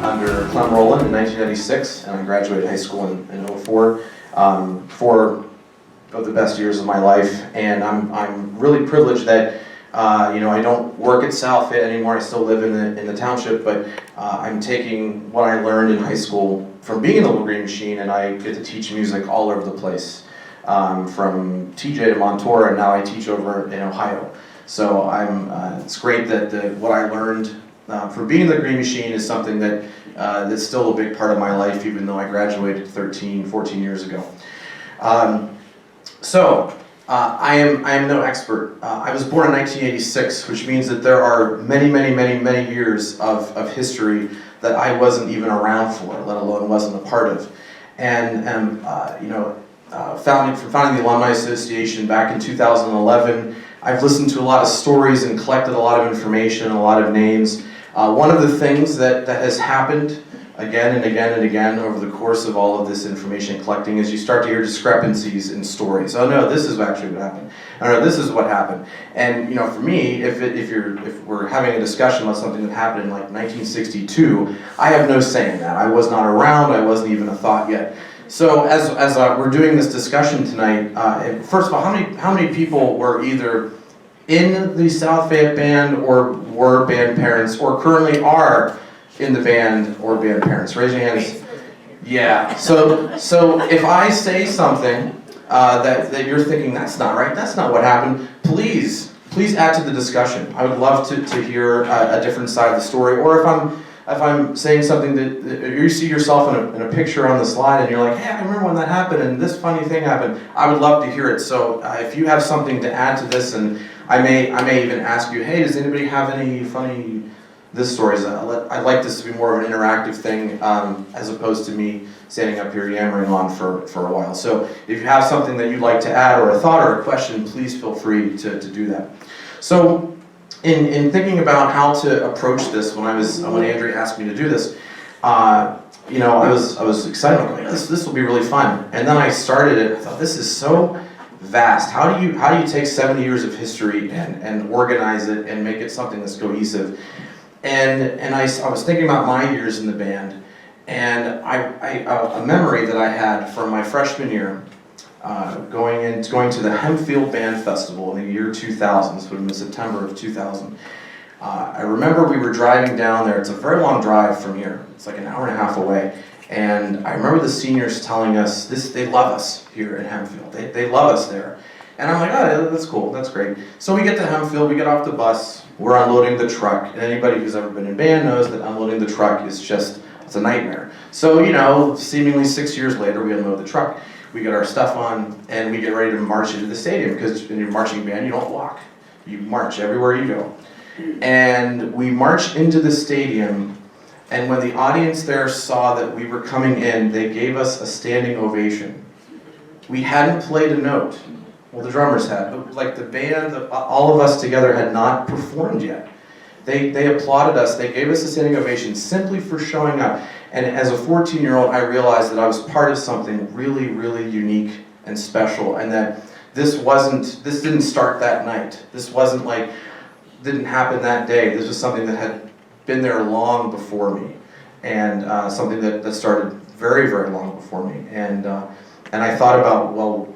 under Clem Roland in 1996, and I graduated high school in 04. 4 of the best years of my life, and I'm really privileged that I don't work at South Fayette anymore. I still live in the township, but I'm taking what I learned in high school from being in the Little Green Machine, and I get to teach music all over the place, from TJ to Montour, and now I teach over in Ohio. So it's great that what I learned from being in the Green Machine is something that's still a big part of my life, even though I graduated 13, 14 years ago. I am no expert. I was born in 1986, which means that there are many years of history that I wasn't even around for, let alone wasn't a part of. And founding the Alumni Association back in 2011, I've listened to a lot of stories and collected a lot of information and a lot of names. One of the things that has happened again and again over the course of all of this information collecting is you start to hear discrepancies in stories. Oh no, this is actually what happened. Oh no, this is what happened. And for me, if we're having a discussion about something that happened in like 1962, I have no say in that. I was not around. I wasn't even a thought yet. So as we're doing this discussion tonight, first of all, how many people were either in the South Fayette band or were band parents or currently are in the band or band parents? Raise your hands. Yeah. So if I say something that you're thinking that's not right, that's not what happened, please add to the discussion. I would love to hear a different side of the story. Or if I'm saying something that you see yourself in a picture on the slide and you're like, hey, I remember when that happened and this funny thing happened, I would love to hear it. So if you have something to add to this, and I may even ask you, hey, does anybody have any funny stories? I'd like this to be more of an interactive thing as opposed to me standing up here yammering on for a while. So if you have something that you'd like to add or a thought or a question, please feel free to do that. So in thinking about how to approach this, when Andrea asked me to do this, I was excited. I'm like, this will be really fun. And then I started it. I thought, this is so vast. How do you take 70 years of history and organize it and make it something that's cohesive? And I was thinking about my years in the band, and a memory that I had from my freshman year, going to the Hempfield Band Festival in the year 2000, this would have been September of 2000. I remember we were driving down there. It's a very long drive from here. It's like an hour and a half away. And I remember the seniors telling us, they love us here in Hempfield. They love us there. And I'm like, oh, that's cool, that's great. So we get to Hempfield, we get off the bus, we're unloading the truck. And anybody who's ever been in band knows that unloading the truck is it's a nightmare. So, seemingly 6 years later, we unload the truck. We get our stuff on, and we get ready to march into the stadium, because in your marching band, you don't walk. You march everywhere you go. And we march into the stadium, and when the audience there saw that we were coming in, they gave us a standing ovation. We hadn't played a note. Well, the drummers had, but like the band, all of us together had not performed yet. They applauded us. They gave us a standing ovation simply for showing up. And as a 14-year-old, I realized that I was part of something really, really unique and special, and that this didn't start that night. This didn't happen that day. This was something that had been there long before me, and something that started very, very long before me. And I thought about, well,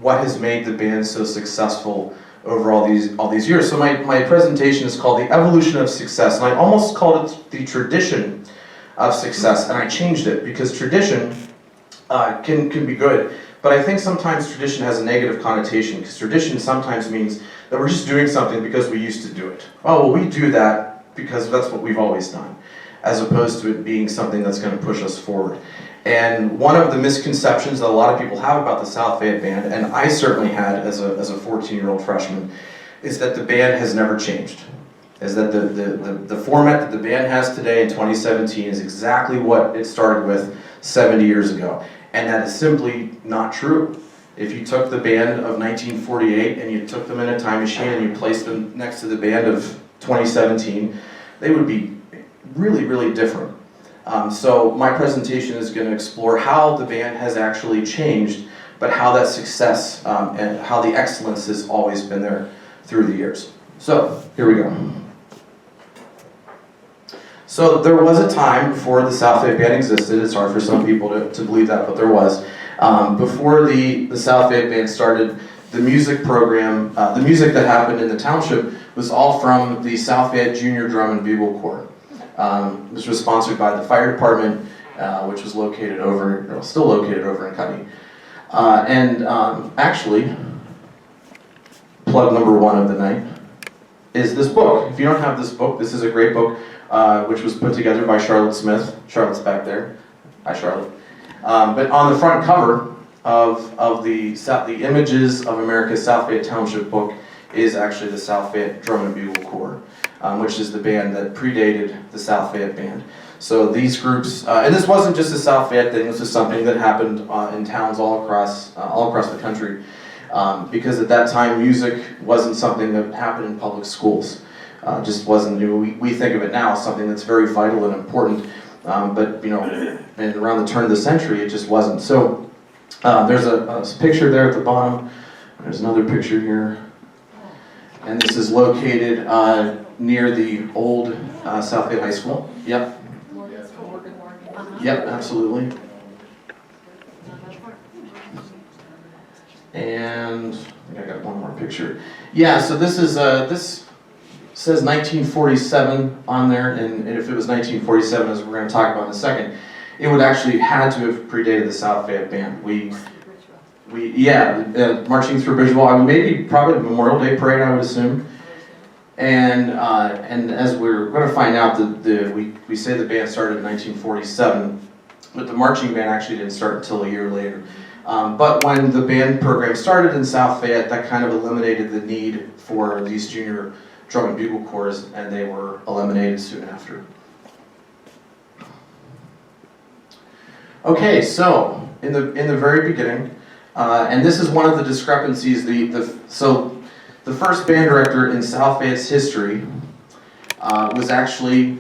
what has made the band so successful over all these years. So my presentation is called The Evolution of Success, and I almost called it The Tradition of Success, and I changed it because tradition can be good, but I think sometimes tradition has a negative connotation, because tradition sometimes means that we're just doing something because we used to do it. Oh, well, we do that because that's what we've always done, as opposed to it being something that's going to push us forward. And one of the misconceptions that a lot of people have about the South Fayette Band, and I certainly had as a 14-year-old freshman, is that the band has never changed. Is that the format that the band has today in 2017 is exactly what it started with 70 years ago. And that is simply not true. If you took the band of 1948 and you took them in a time machine and you placed them next to the band of 2017, they would be really, really different. So my presentation is going to explore how the band has actually changed, but how that success and how the excellence has always been there through the years. So here we go. So there was a time before the South Fayette Band existed. It's hard for some people to believe that, but there was. Before the South Fayette Band started, the music program, the music that happened in the township was all from the South Fayette Junior Drum and Bugle Corps. This was sponsored by the fire department, which was located still located over in Cuddy. Actually, plug number one of the night is this book. If you don't have this book, this is a great book, which was put together by Charlotte Smith. Charlotte's back there. Hi, Charlotte. But on the front cover of the Images of America's South Fayette Township book is actually the South Fayette Drum and Bugle Corps, which is the band that predated the South Fayette Band. So these groups, and this wasn't just a South Fayette thing. This was something that happened in towns all across the country, because at that time music wasn't something that happened in public schools. Just wasn't new. We think of it now as something that's very vital and important, but and around the turn of the century, it just wasn't. So there's a picture there at the bottom. There's another picture here, and this is located near the old South Fayette High School. Yep. Yep, absolutely. And I think I got one more picture. Yeah, so this is this says 1947 on there, and if it was 1947, as we're going to talk about in a second, it would actually had to have predated the South Fayette Band. Marching through Bridgeville, maybe probably the Memorial Day parade, I would assume. And as we're going to find out, we say the band started in 1947, but the marching band actually didn't start until a year later. But when the band program started in South Fayette, that kind of eliminated the need for these junior drum and bugle corps, and they were eliminated soon after. Okay, so in the very beginning, and this is one of the discrepancies. The first band director in South Fayette's history was actually,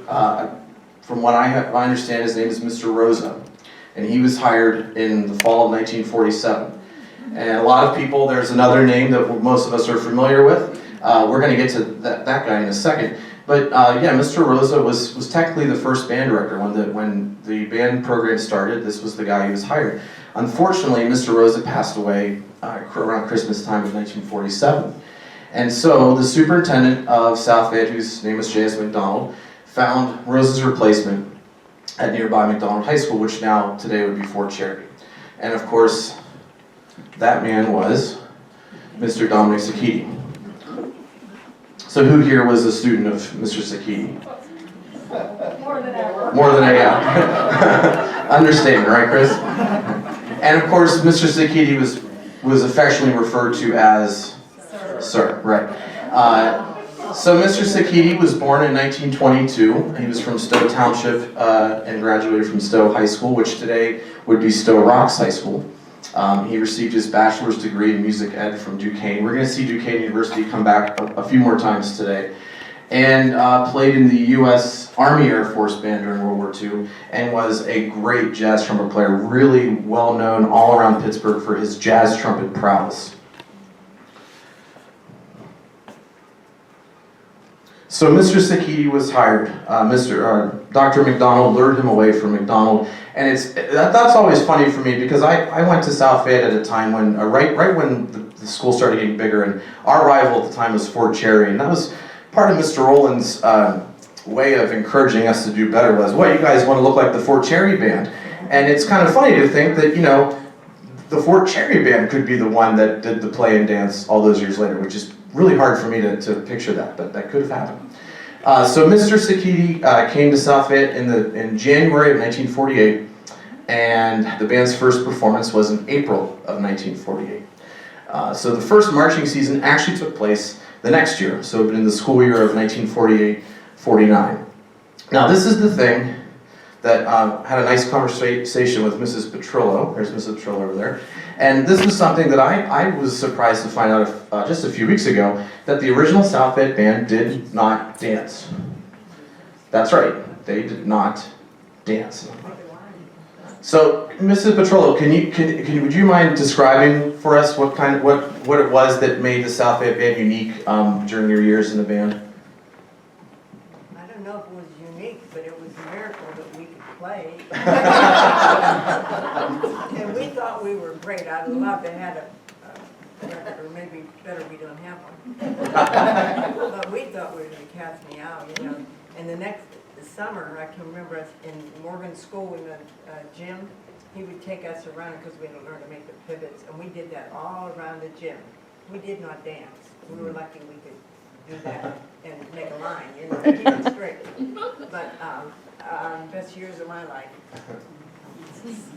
from what I understand, his name is Mr. Rosa, and he was hired in the fall of 1947. And a lot of people, there's another name that most of us are familiar with. We're going to get to that guy in a second. But Mr. Rosa was technically the first band director. When the band program started, this was the guy who was hired. Unfortunately, Mr. Rosa passed away around Christmas time of 1947. And so the superintendent of South Fayette, whose name was J.S. McDonald, found Rosa's replacement at nearby McDonald High School, which now today would be Fort Cherry. And of course, that man was Mr. Dominic Zucchini. So who here was a student of Mr. Zucchini? More than ever. More than ever. Understatement, right, Chris? And of course, Mr. Zucchini was affectionately referred to as Sir, right. So Mr. Zucchini was born in 1922. He was from Stowe Township and graduated from Stowe High School, which today would be Stowe Rocks High School. He received his bachelor's degree in music ed from Duquesne. We're going to see Duquesne University come back a few more times today. And played in the U.S. Army Air Force Band during World War II, and was a great jazz trumpet player, really well known all around Pittsburgh for his jazz trumpet prowess. So Mr. Zucchini was hired. Dr. McDonald lured him away from McDonald, and that's always funny for me because I went to South Fayette at a time when right when the school started getting bigger, and our rival at the time was Fort Cherry, and that was part of Mr. Roland's way of encouraging us to do better. Was, what, you guys want to look like the Fort Cherry Band? And it's kind of funny to think that the Fort Cherry Band could be the one that did the play and dance all those years later, which is really hard for me to picture that, but that could have happened. So Mr. Zucchini came to South Fayette in January of 1948, and the band's first performance was in April of 1948. So the first marching season actually took place the next year, so in the school year of 1948-49. Now this is the thing that had a nice conversation with Mrs. Petrillo. There's Mrs. Petrillo over there. And this was something that I was surprised to find out just a few weeks ago, that the original South Fayette Band did not dance. That's right, they did not dance. So, Mrs. Petrillo, would you mind describing for us what it was that made the South Fayette Band unique during your years in the band? I don't know if it was unique. but it was a miracle that we could play. And we thought we were great. I'd love to have a record, or maybe better we don't have one. But we thought we were going to catch me out, you know. And the summer, I can remember us in Morgan School in the gym. He would take us around because we had to learn to make the pivots, and we did that all around the gym. We did not dance. We were lucky we could do that and make a line, you know, keep it straight. But best years of my life.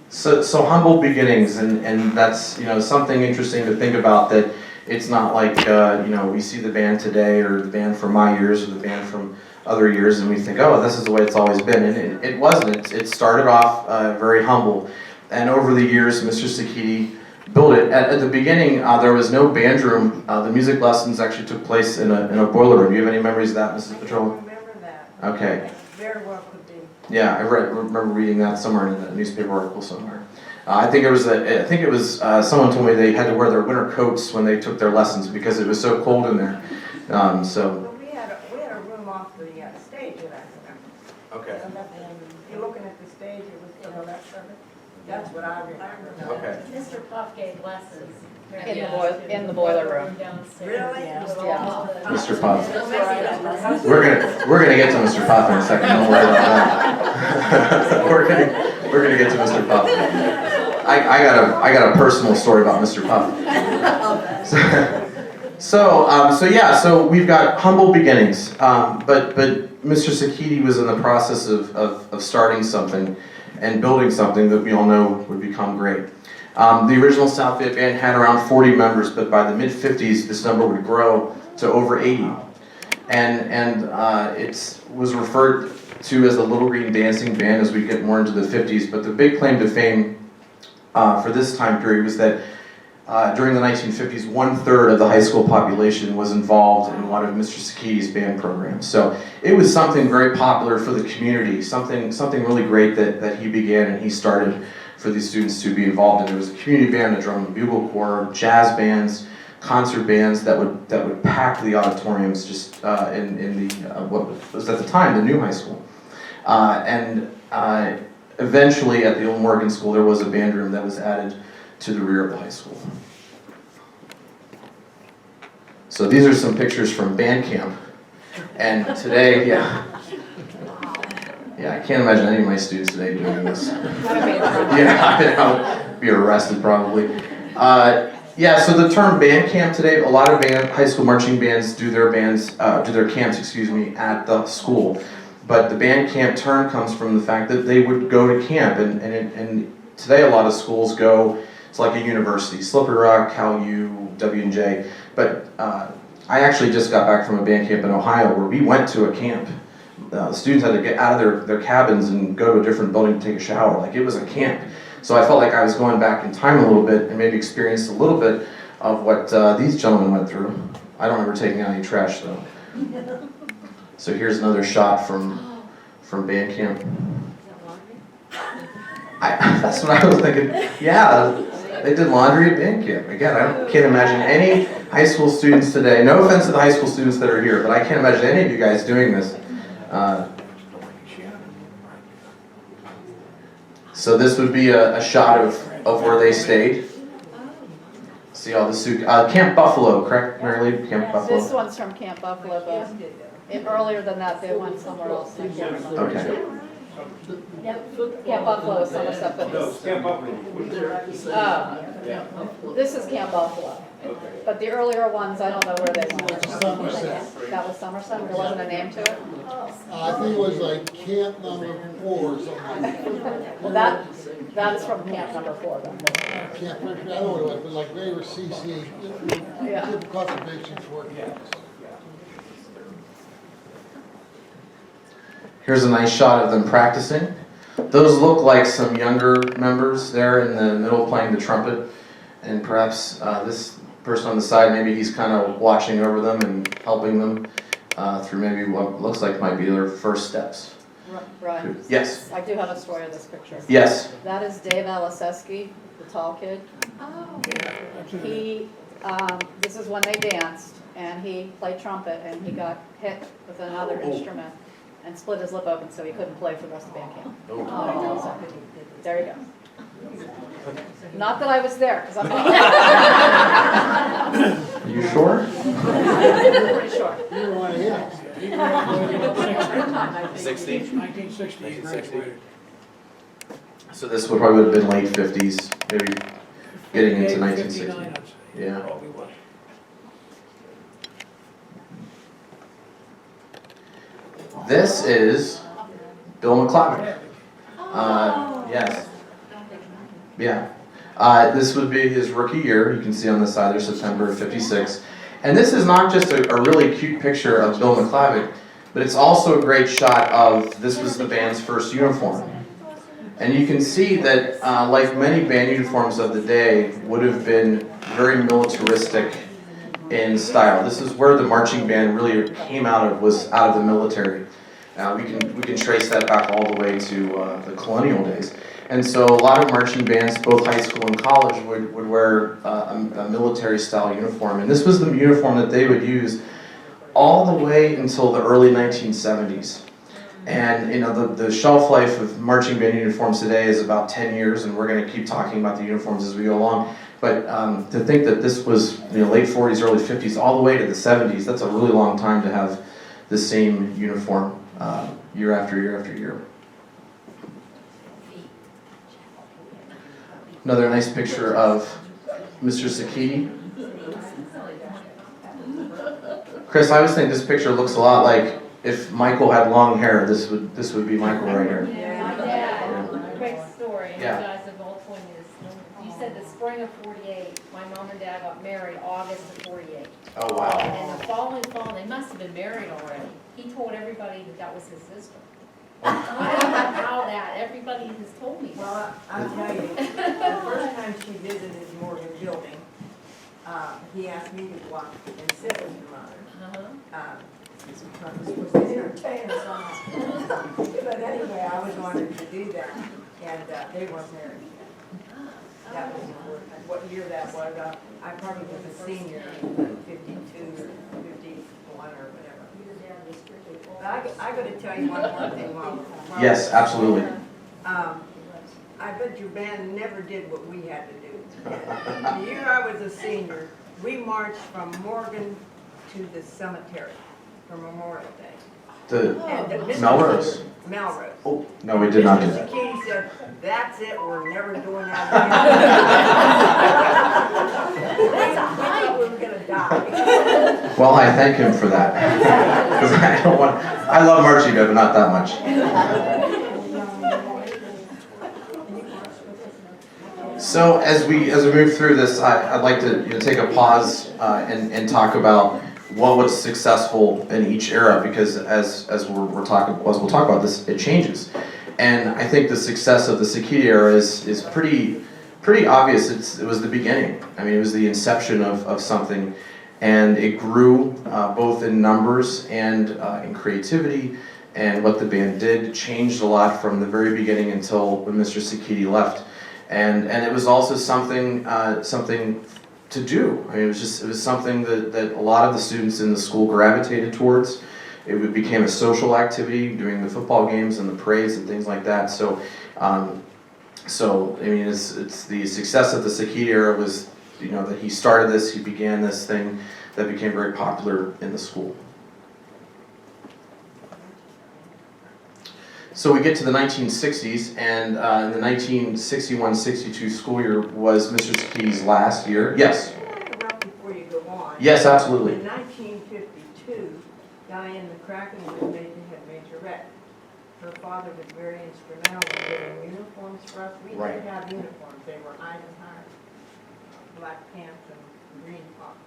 So humble beginnings, and that's, you know, something interesting to think about, that it's not like, you know, we see the band today or the band from my years or the band from other years and we think, oh, this is the way it's always been. And it wasn't. It started off very humble. And over the years, Mr. Zucchini built it. At the beginning, there was no band room. The music lessons actually took place in a boiler room. Do you have any memories of that, Mrs. Petrola? I remember that. Okay. Very well could be. Yeah, I remember reading that somewhere in a newspaper article somewhere. I think it was someone told me they had to wear their winter coats when they took their lessons because it was so cold in there. So. But we had a room off the stage that I remember. Okay. And you're looking at the stage, it was to the left of it. That's what I remember. Okay. Mr. Puff gave lessons. In the boiler room. Downstairs. Really? Yeah. Mr. Puff. We're gonna get to Mr. Puff in a second. Don't worry about that. we're gonna get to Mr. Puff. I got a personal story about Mr. Puff. So we've got humble beginnings, but Mr. Zucchini was in the process of starting something and building something that we all know would become great. The original South Fayette Band had around 40 members, but by the mid-50s, this number would grow to over 80. And it was referred to as the Little Green Dancing Band as we get more into the 50s, but the big claim to fame for this time period was that during the 1950s, 1/3 of the high school population was involved in one of Mr. Zucchini's band programs. So it was something very popular for the community, something really great that he began and he started for these students to be involved in. There was a community band, a drum and bugle corps, jazz bands, concert bands that would pack the auditoriums just in the what was at the time the new high school. Eventually at the old Morgan School there was a band room that was added to the rear of the high school. So these are some pictures from band camp. And today, yeah, I can't imagine any of my students today doing this. Yeah, I would be arrested probably. So the term band camp today, a lot of high school marching bands do their camps, at the school. But the band camp term comes from the fact that they would go to camp, and today a lot of schools go. It's like a university, Slippery Rock, Cal U, W&J. But I actually just got back from a band camp in Ohio where we went to a camp. The students had to get out of their cabins and go to a different building to take a shower. Like, it was a camp. So I felt like I was going back in time a little bit and maybe experienced a little bit of what these gentlemen went through. I don't remember taking out any trash though. So here's another shot from band camp. That's what I was thinking. Yeah, they did laundry at band camp. Again, I can't imagine any high school students today. No offense to the high school students that are here, but I can't imagine any of you guys doing this. So this would be a shot of where they stayed. See all the Camp Buffalo, correct, Mary Lee? Camp Buffalo. This one's from Camp Buffalo, but earlier than that, they went somewhere else. I can't remember. Okay. Camp Buffalo is Somerset, but this is Camp Buffalo. But the earlier ones, I don't know where they went. Somerset. That was Somerset? There wasn't a name to it? I think it was like camp number 4 or something like that. Well, that's from camp number 4 then. Camp, I don't know what it was, but like they were CC, Yeah. conservation work camps. Here's a nice shot of them practicing. Those look like some younger members there in the middle playing the trumpet. And perhaps this person on the side, maybe he's kind of watching over them and helping them through maybe what looks like might be their first steps. Right. Yes. I do have a story of this picture. Yes. That is Dave Aliseski, the tall kid. He, this is when they danced, and he played trumpet, and he got hit with another instrument. and split his lip open so he couldn't play for the rest of band camp. Oh. So, there you go. Not that I was there, because I'm not. Are you sure? Pretty sure. You were one of his. 60? 1960, he graduated. So this would probably have been late 50s, maybe getting into 1960. 59, I'd say. Yeah. Probably was. This is Bill McClavick. Yes. Yeah. This would be his rookie year. You can see on the side there, September of '56. And this is not just a really cute picture of Bill McClavick, but it's also a great shot of this was the band's first uniform. And you can see that, like many band uniforms of the day, would have been very militaristic in style. This is where the marching band really came out of, was out of the military. We can trace that back all the way to the colonial days. And so a lot of marching bands, both high school and college, would wear a military style uniform. And this was the uniform that they would use all the way until the early 1970s. And you know, the shelf life of marching band uniforms today is about 10 years, and we're going to keep talking about the uniforms as we go along. But to think that this was late 40s, early 50s, all the way to the 70s, that's a really long time to have the same uniform year after year after year. Another nice picture of Mr. Zucchini. Chris, I always think this picture looks a lot like if Michael had long hair. This would be Michael right here. Yeah, quick story, you Yeah. guys have all told me this. You said the spring of '48, my mom and dad got married August of '48. Oh wow. And the following fall, they must have been married already. He told everybody that that was his sister. I don't know how that, everybody has told me that. Well, I'll tell you, the first time she visited Morgan Building, he asked me to go out and sit with your mother. Was entertaining us all. But anyway, I was honored to do that, and they weren't married yet. That was what year that was. I probably was a senior, 52 or 51 or whatever. But I got to tell you one more thing while Yes, absolutely. I bet your band never did what we had to do. The year I was a senior, we marched from Morgan to the cemetery for Memorial Day. And Mr. Melrose. Melrose. Oh, no, we did not do Mr. that. Zucchini said, "That's it, we're never doing that again." We thought we were gonna die. Well, I thank him for that. Because I love marching band, but not that much. So as we move through this, I'd like to take a pause and talk about what was successful in each era, because as we'll talk about this, it changes. And I think the success of the Zucchini era is pretty obvious. It was the beginning. I mean, it was the inception of something, and it grew both in numbers and in creativity. And what the band did changed a lot from the very beginning until when Mr. Zucchini left. And it was also something to do. I mean, it was something that a lot of the students in the school gravitated towards. It became a social activity during the football games and the parades and things like that. So I mean, it's the success of the Zucchini era was, that he started this, he began this thing that became very popular in the school. So we get to the 1960s, and in the 1961-62 school year was Mr. Zucchini's last year. Yes? Interrupt before you go on. Yes, absolutely. In 1952, Diane McCracken was made to head majorette. Her father was very instrumental in getting uniforms for us. We Right. did have uniforms. They were Eisenhower, black pants and green top.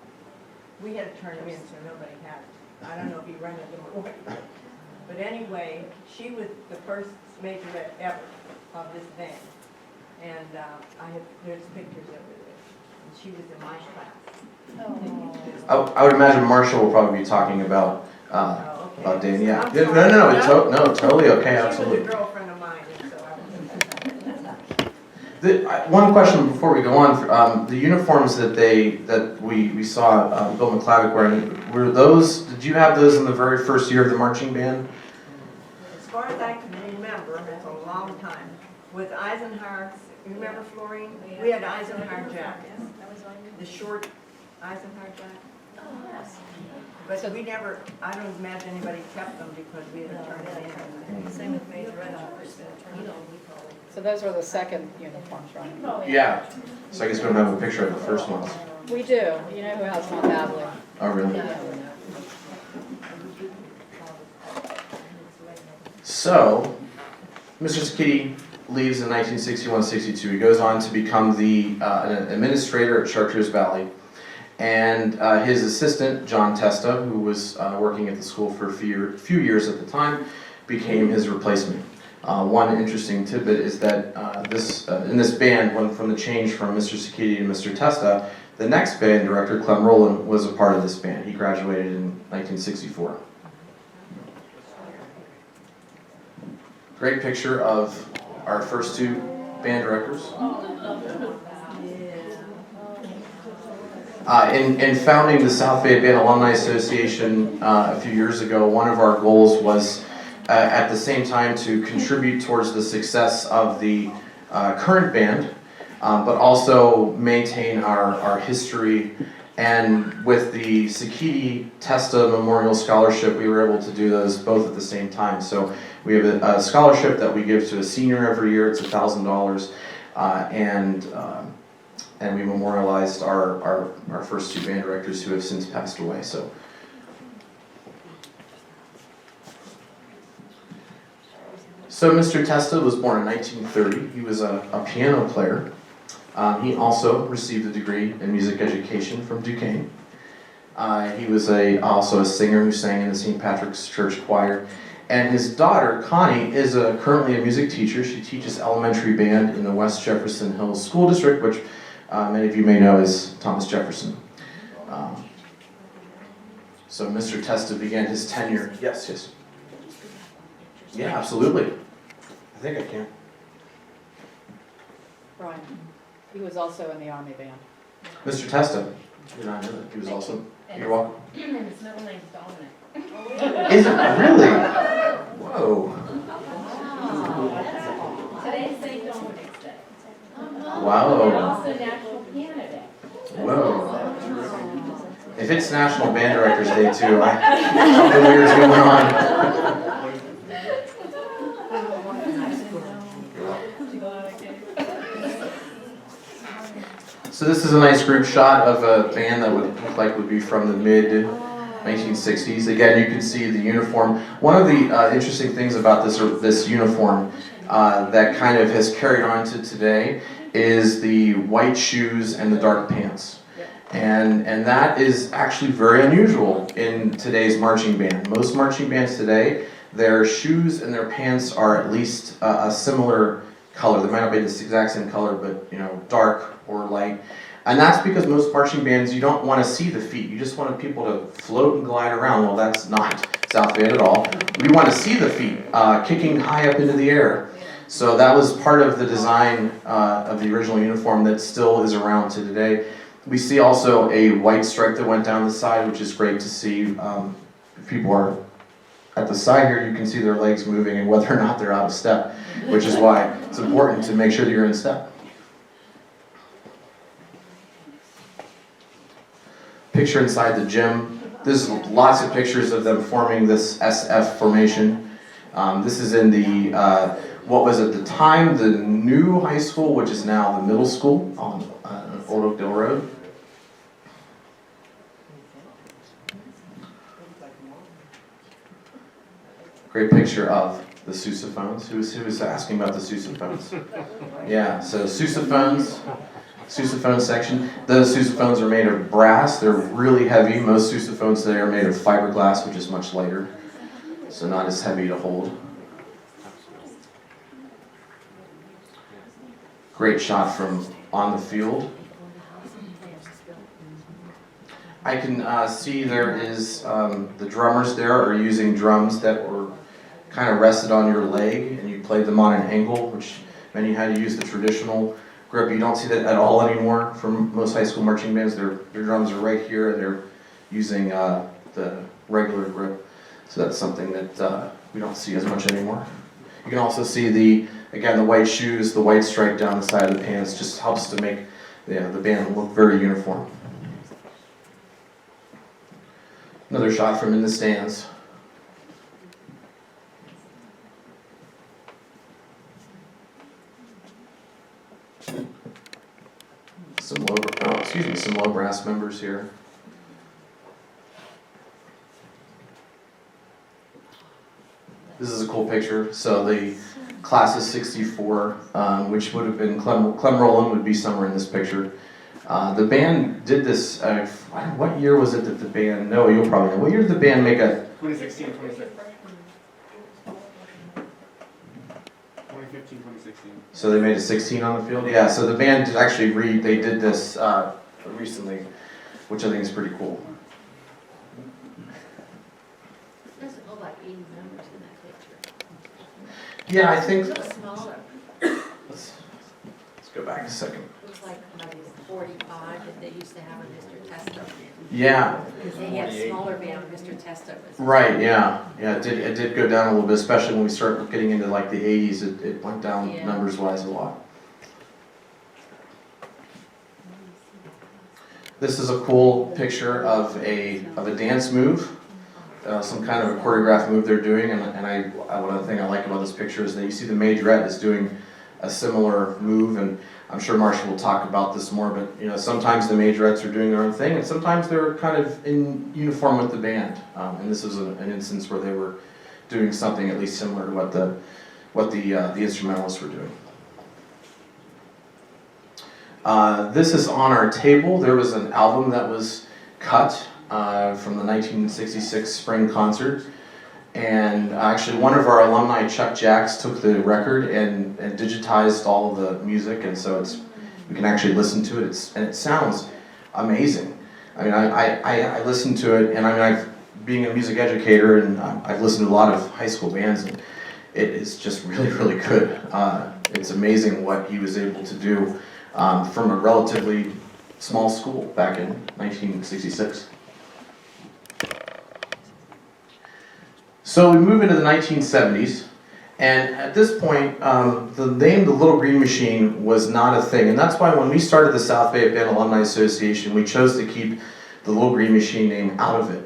We had to turn them in so nobody had it. I don't know if he rented them away. But anyway, she was the first majorette ever of this band. And there's pictures of her there. And she was in my class. I would imagine Marshall will probably be talking about Dan. Yeah. I'm No, sorry. totally okay, She absolutely. was a girlfriend of mine, and so I was. One question before we go on: the uniforms that we saw Bill McClavick wearing, were those? Did you have those in the very first year of the marching band? far as I can remember, it's a long time, with Eisenhower, you remember Florine? We had Eisenhower jackets, the short Eisenhower jackets. But we never, I don't imagine anybody kept them because we didn't turn it in. Same with majorettes. So those were the second uniforms, right? Yeah. So I guess we don't have a picture of the first ones. We do. You know who has one badly? Oh, really? So, Mr. Zucchini leaves in 1961-62. He goes on to become the an administrator at Chartiers Valley. And his assistant, John Testa, who was working at the school for a few years at the time, became his replacement. One interesting tidbit is that in this band, from the change from Mr. Zucchini to Mr. Testa, the next band director, Clem Roland, was a part of this band. He graduated in 1964. Great picture of our first two band directors. In founding the South Fayette Band Alumni Association a few years ago, one of our goals was at the same time to contribute towards the success of the current band, but also maintain our history. And with the Zucchini Testa Memorial Scholarship, we were able to do those both at the same time. So we have a scholarship that we give to a senior every year. It's $1,000, and we memorialized our first two band directors who have since passed away. So Mr. Testa was born in 1930. He was a piano player. He also received a degree in music education from Duquesne. He was also a singer who sang in the St. Patrick's Church Choir. And his daughter, Connie, is currently a music teacher. She teaches elementary band in the West Jefferson Hills School District, which many of you may know as Thomas Jefferson. So Mr. Testa began his tenure. Yes. Yeah, absolutely. I think I can. Brian. He was also in the Army band. Mr. Testa. Did not know that. He was also. You're welcome. And his middle name's Dominic. Is it really? Whoa. Today's St. Dominic's Day. And Wow. also National Piano Day. Whoa. If it's National Band Directors Day too, something weird's going on. So this is a nice group shot of a band that would look like would be from the mid-1960s. Again, you can see the uniform. One of the interesting things about this uniform that kind of has carried on to today is the white shoes and the dark pants. And that is actually very unusual in today's marching band. Most marching bands today, their shoes and their pants are at least a similar color. They might not be the exact same color, but dark or light. And that's because most marching bands, you don't want to see the feet. You just want people to float and glide around. Well, that's not South Fayette at all. We want to see the feet kicking high up into the air. So that was part of the design of the original uniform that still is around to today. We see also a white stripe that went down the side, which is great to see. If people are at the side here, you can see their legs moving and whether or not they're out of step, which is why it's important to make sure that you're in step. Picture inside the gym. There's lots of pictures of them forming this SF formation. This is in the, what was at the time the new high school, which is now the middle school on Old Oakdale Road. Great picture of the sousaphones. Who was asking about the sousaphones? Yeah, so sousaphone section. Those sousaphones are made of brass. They're really heavy. Most sousaphones today are made of fiberglass, which is much lighter, so not as heavy to hold. Great shot from on the field. I can see there is, the drummers there are using drums that were kind of rested on your leg, and you played them on an angle, which meant you had to use the traditional grip. You don't see that at all anymore from most high school marching bands. Their drums are right here, and they're using the regular grip. So that's something that we don't see as much anymore. You can also see the white shoes, the white stripe down the side of the pants just helps to make the band look very uniform. Another shot from in the stands. Some low brass members here. This is a cool picture. So the class of '64, which would have been Clem Roland would be somewhere in this picture. The band did this, what year was it that the band, no, you'll probably know. What year did the band make a? 2016, 2016. So they made a 16 on the field? Yeah, so the band did actually they did this recently, which I think is pretty cool. Doesn't look like 80 members in that picture. Yeah, I think, It looks smaller. let's go back a second. Looks like maybe 45 that they used to have with Mr. Testa. Yeah, They had a smaller band when Mr. Testa was. right, yeah, it did go down a little bit, especially when we start getting into like the 80s, it went down Yeah. numbers-wise a lot. This is a cool picture of a dance move, some kind of a choreographed move they're doing, and one of the things I like about this picture is that you see the majorette is doing a similar move, and I'm sure Marshall will talk about this more, but sometimes the majorettes are doing their own thing, and sometimes they're kind of in uniform with the band. And this is an instance where they were doing something at least similar to what the instrumentalists were doing. This is on our table. There was an album that was cut from the 1966 spring concert. And actually one of our alumni, Chuck Jacks, took the record and digitized all of the music, and so we can actually listen to it, and it sounds amazing. I mean, I listened to it, and being a music educator, and I've listened to a lot of high school bands, and it is just really, really good. It's amazing what he was able to do from a relatively small school back in 1966. So we move into the 1970s, and at this point, the name The Little Green Machine was not a thing, and that's why when we started the South Fayette Band Alumni Association, we chose to keep the Little Green Machine name out of it.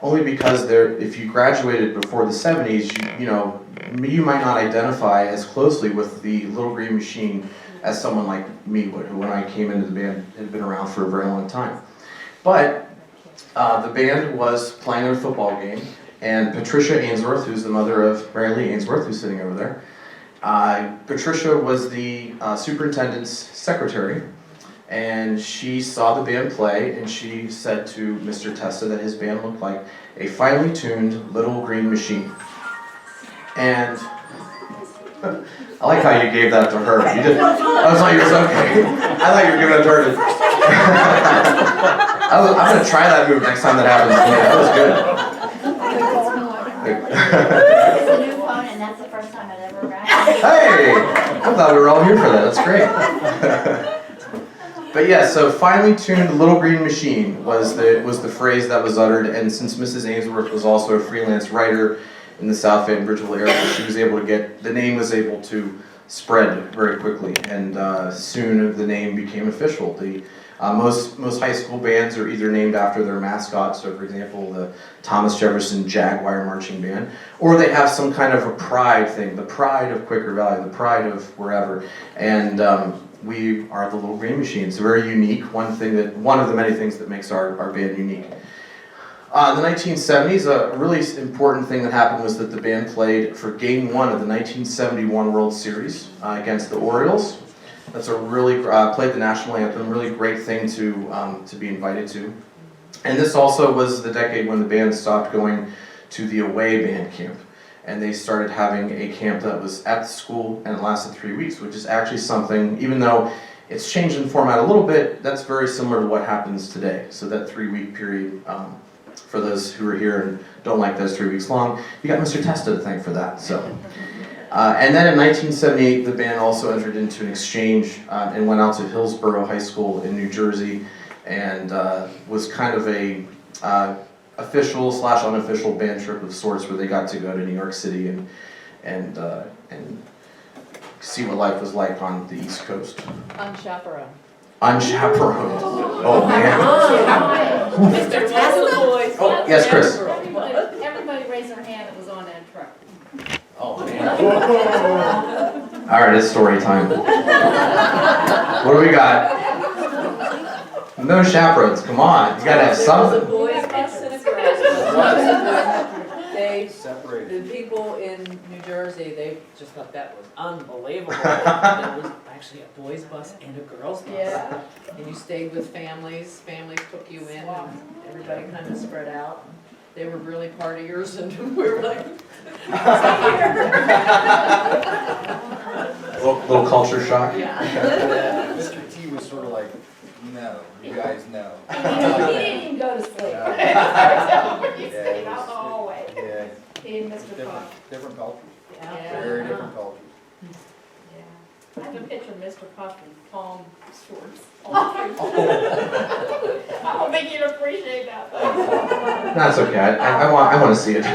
Only because if you graduated before the 70s, you might not identify as closely with the Little Green Machine as someone like me would, who when I came into the band had been around for a very long time. But the band was playing their football game, and Patricia Ainsworth, who's the mother of Mary Lee Ainsworth, who's sitting over there, Patricia was the superintendent's secretary, and she saw the band play, and she said to Mr. Testa that his band looked like a finely tuned Little Green Machine. And I like how you gave that to her. You didn't. I was like, it's okay. I thought you were giving it to her. I'm going to try that move next time that happens to me. That was good. It's a new phone, and that's the first time I've ever rang. Hey! I thought we were all here for that. That's great. But yeah, so finely tuned Little Green Machine was the phrase that was uttered, and since Mrs. Ainsworth was also a freelance writer in the South Fayette and Bridgeville area, she was able to the name was able to spread very quickly, and soon the name became official. Most high school bands are either named after their mascot, so for example, the Thomas Jefferson Jaguar Marching Band, or they have some kind of a pride thing, the pride of Quaker Valley, the pride of wherever, and we are the Little Green Machine. It's very unique, one of the many things that makes our band unique. In the 1970s, a really important thing that happened was that the band played for Game 1 of the 1971 World Series against the Orioles. That's a really, played the national anthem, really great thing to be invited to. And this also was the decade when the band stopped going to the away band camp. And they started having a camp that was at the school, and it lasted 3 weeks, which is actually something, even though it's changed in format a little bit, that's very similar to what happens today. So that 3-week period, for those who are here and don't like those 3 weeks long, you got Mr. Testa to thank for that. So, and then in 1978, the band also entered into an exchange and went out to Hillsborough High School in New Jersey, and was kind of a official / unofficial band trip of sorts where they got to go to New York City and see what life was like on the East Coast. Unchaperoned. Unchaperoned. Oh man. Mr. Testa boys. Oh, yes, Chris. Everybody raised their hand that was on that truck. Oh man. All right, it's story time. What do we got? No chaperones. Come on, you gotta have something. Boys bus and a girls bus. They, Separated. the people in New Jersey, they just thought that was unbelievable. There was actually a boys bus and a girls bus. Yeah. And you stayed with families took you in, and everybody kind of spread out. They were really partiers, and we were like, Little culture shock. yeah. Mr. T was sort of like, no, you guys know. He didn't even go to sleep. He stayed out in the hallway. Yeah. He and Mr. Different, Cox. different cultures, Yeah. very different cultures. Yeah. I have a picture of Mr. Puff in palm shorts. I don't think you'd appreciate that though. That's okay. I want to see it.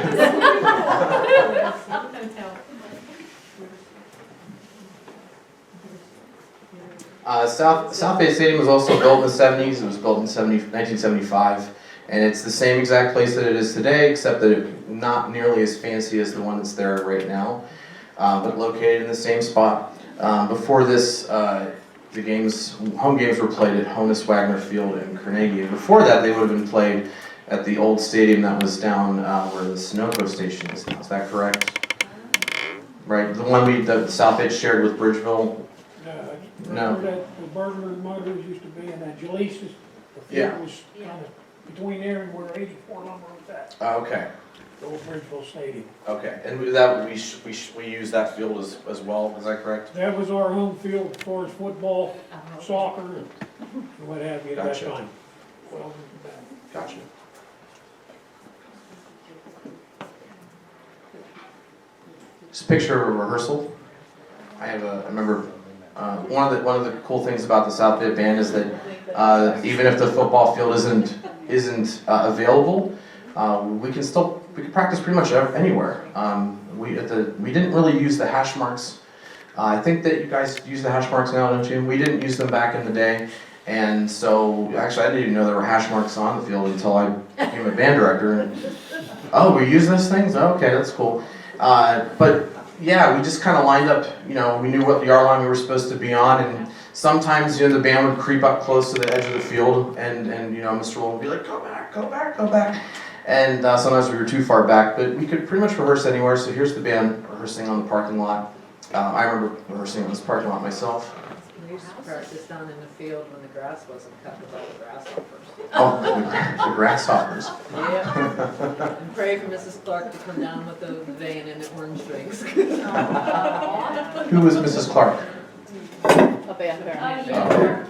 South Bay Stadium was also built in the 70s. It was built in 1975, and it's the same exact place that it is today, except that it's not nearly as fancy as the one that's there right now, but located in the same spot. Before this, home games were played at Honus Wagner Field in Carnegie. And before that, they would have been played at the old stadium that was down where the Sunoco station is now. Is that correct? Right, the one the South Bay shared with Bridgeville. No. Remember that the Burglar and Motors used to be in that Jaleesis? The Yeah. field was kind of between there and where 84 number was at, Okay, the old Bridgeville Stadium. okay, and that we use that field as well. Is that correct? That was our home field as far as football, soccer, and what have you at that Gotcha. time. Well, Gotcha. Just a picture of a rehearsal. I remember one of the cool things about the South Bay Band is that even if the football field isn't available, we can practice pretty much anywhere. We didn't really use the hash marks. I think that you guys use the hash marks now, don't you? We didn't use them back in the day, and so actually I didn't even know there were hash marks on the field until I became a band director. And, oh, we use those things? Okay, that's cool. But yeah, we just kind of lined up, we knew what yard line we were supposed to be on, and sometimes, the band would creep up close to the edge of the field, and Mr. Roland would be like, go back, go back, go back. And sometimes we were too far back, but we could pretty much rehearse anywhere. So here's the band rehearsing on the parking lot. I remember rehearsing on this parking lot myself. We used to practice down in the field when the grass wasn't cut with all the grasshoppers. Oh, the grasshoppers. Yeah. And pray for Mrs. Clark to come down with the van and the orange drinks. Who was Mrs. Clark? A band parent. Yeah.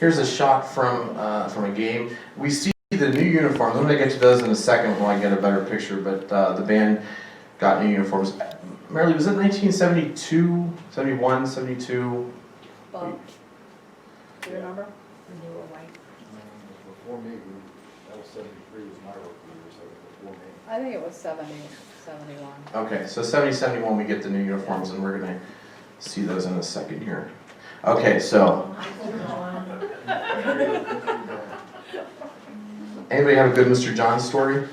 Here's a shot from a game. We see the new uniforms. I'm going to get to those in a second when I get a better picture, but the band got new uniforms. Marilee, was it 1972, 71, 72? Bob, do you remember? When they were white. Before me, that was 73 was my rookie year, so it was before me. I think it was 70, 71. Okay, so 70, 71 we get the new uniforms, and we're going to see those in a second here. Okay, so anybody have a good Mr. John story?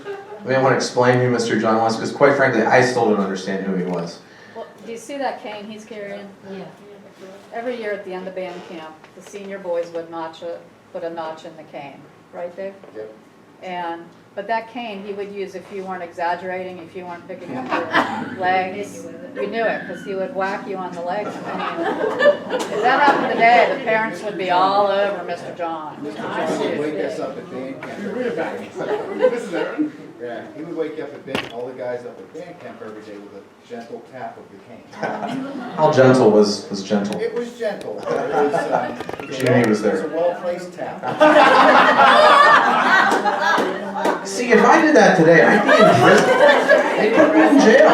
We may want to explain who Mr. John was, because quite frankly, I still don't understand who he was. Well, do you see that cane he's carrying? Yeah. Every year at the end of band camp, the senior boys would put a notch in the cane, right, Dave? Yep. But that cane he would use if you weren't exaggerating, if you weren't picking up your legs. You knew it, because he would whack you on the legs. If that happened today, the parents would be all over Mr. John. Mr. John would wake us up at band camp. This is Aaron. Yeah, he would wake up at band, all the guys up at band camp every day with a gentle tap of the cane. How gentle was gentle? It was gentle, but it was, Jimmy was there. It was a well-placed tap. See, if I did that today, I'd be in prison. They'd put me in jail.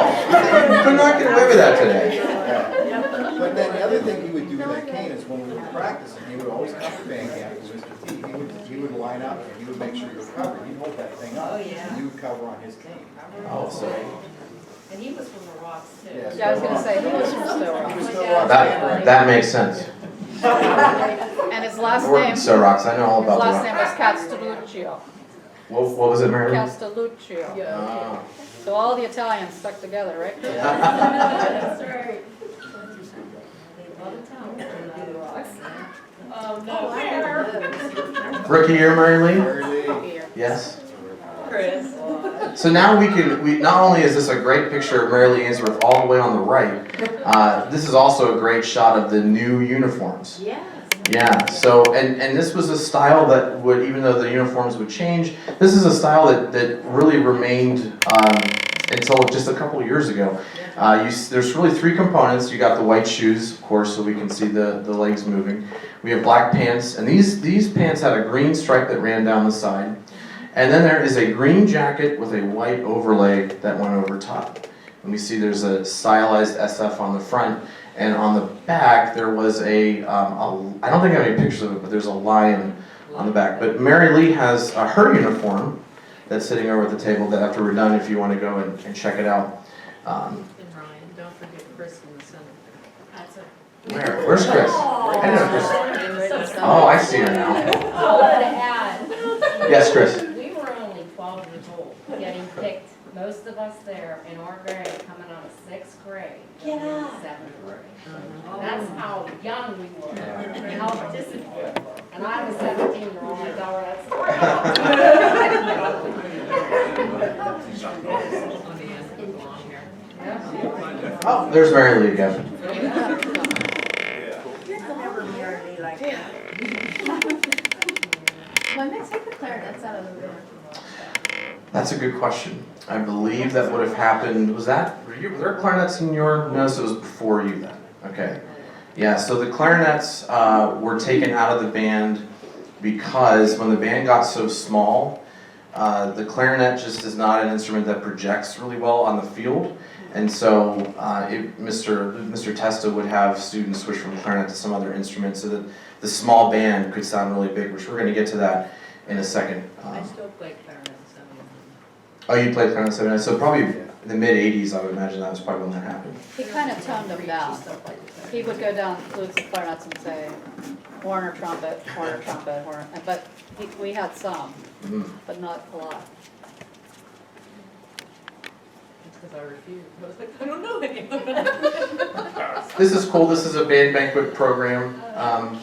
You could not get away with that today. Yeah. But then the other thing he would do with that cane is practice, and he would always come to band camp with Mr. T. He would line up and he would make sure you were covered. He'd hold that thing up. Oh, yeah. And you would cover on his team. Oh, so And he was from the Rocks too. Yeah. Yeah, I was gonna say, he was from Still He was Rock. still on that makes sense. And his last I worked name, at So Rocks, I know all his about last the name rock. was Castelluccio. What was it, Mary Lou? Castelluccio. Oh. So all the Italians stuck together, right? That's right. Oh, no. Rookie year, Mary Lee? Mary Lee. Yes? Chris. So now we not only is this a great picture of Mary Lee Ainsworth all the way on the right, this is also a great shot of the new uniforms. Yes. Yeah, so, and this was a style that would, even though the uniforms would change, this is a style that really remained until just a couple of years ago. There's really three components. You got the white shoes, of course, so we can see the legs moving. We have black pants, and these pants had a green stripe that ran down the side. And then there is a green jacket with a white overlay that went over top. And we see there's a stylized SF on the front. And on the back, there was I don't think I have any pictures of it, but there's a lion on the back. But Mary Lee has her uniform that's sitting over at the table that after we're done, if you want to go and check it out. And Ryan, don't forget Chris in the center. That's a. Where's Chris? I didn't know Chris. Oh, I see her now. I wanted to add, Yes, Chris. we were only 12 years old, getting picked, most of us there in our grade, coming out of 6th grade. Get out. 7th grade. That's how young we were, and how disciplined we were. And I was 17, and all my majorettes. On the end of the long hair. Oh, there's Mary Lee again. I never married me like that. What makes it the clarinets out of the room? That's a good question. I believe that would have happened, were there clarinets in your, no, so it was before you then, okay. Yeah, so the clarinets were taken out of the band because when the band got so small, the clarinet just is not an instrument that projects really well on the field. And so Mr. Testa would have students switch from clarinet to some other instrument so that the small band could sound really big, which we're going to get to that in a second. I still play clarinet in 79. Oh, you played clarinet 79, so probably in the mid-80s, I would imagine that was probably when that happened. He kind of toned them down. He would go down flutes and clarinets and say, horn or trumpet, horn, but we had some, Mhm. but not a lot. Because I refused. I was like, I don't know any of them. This is cool, this is a band banquet program.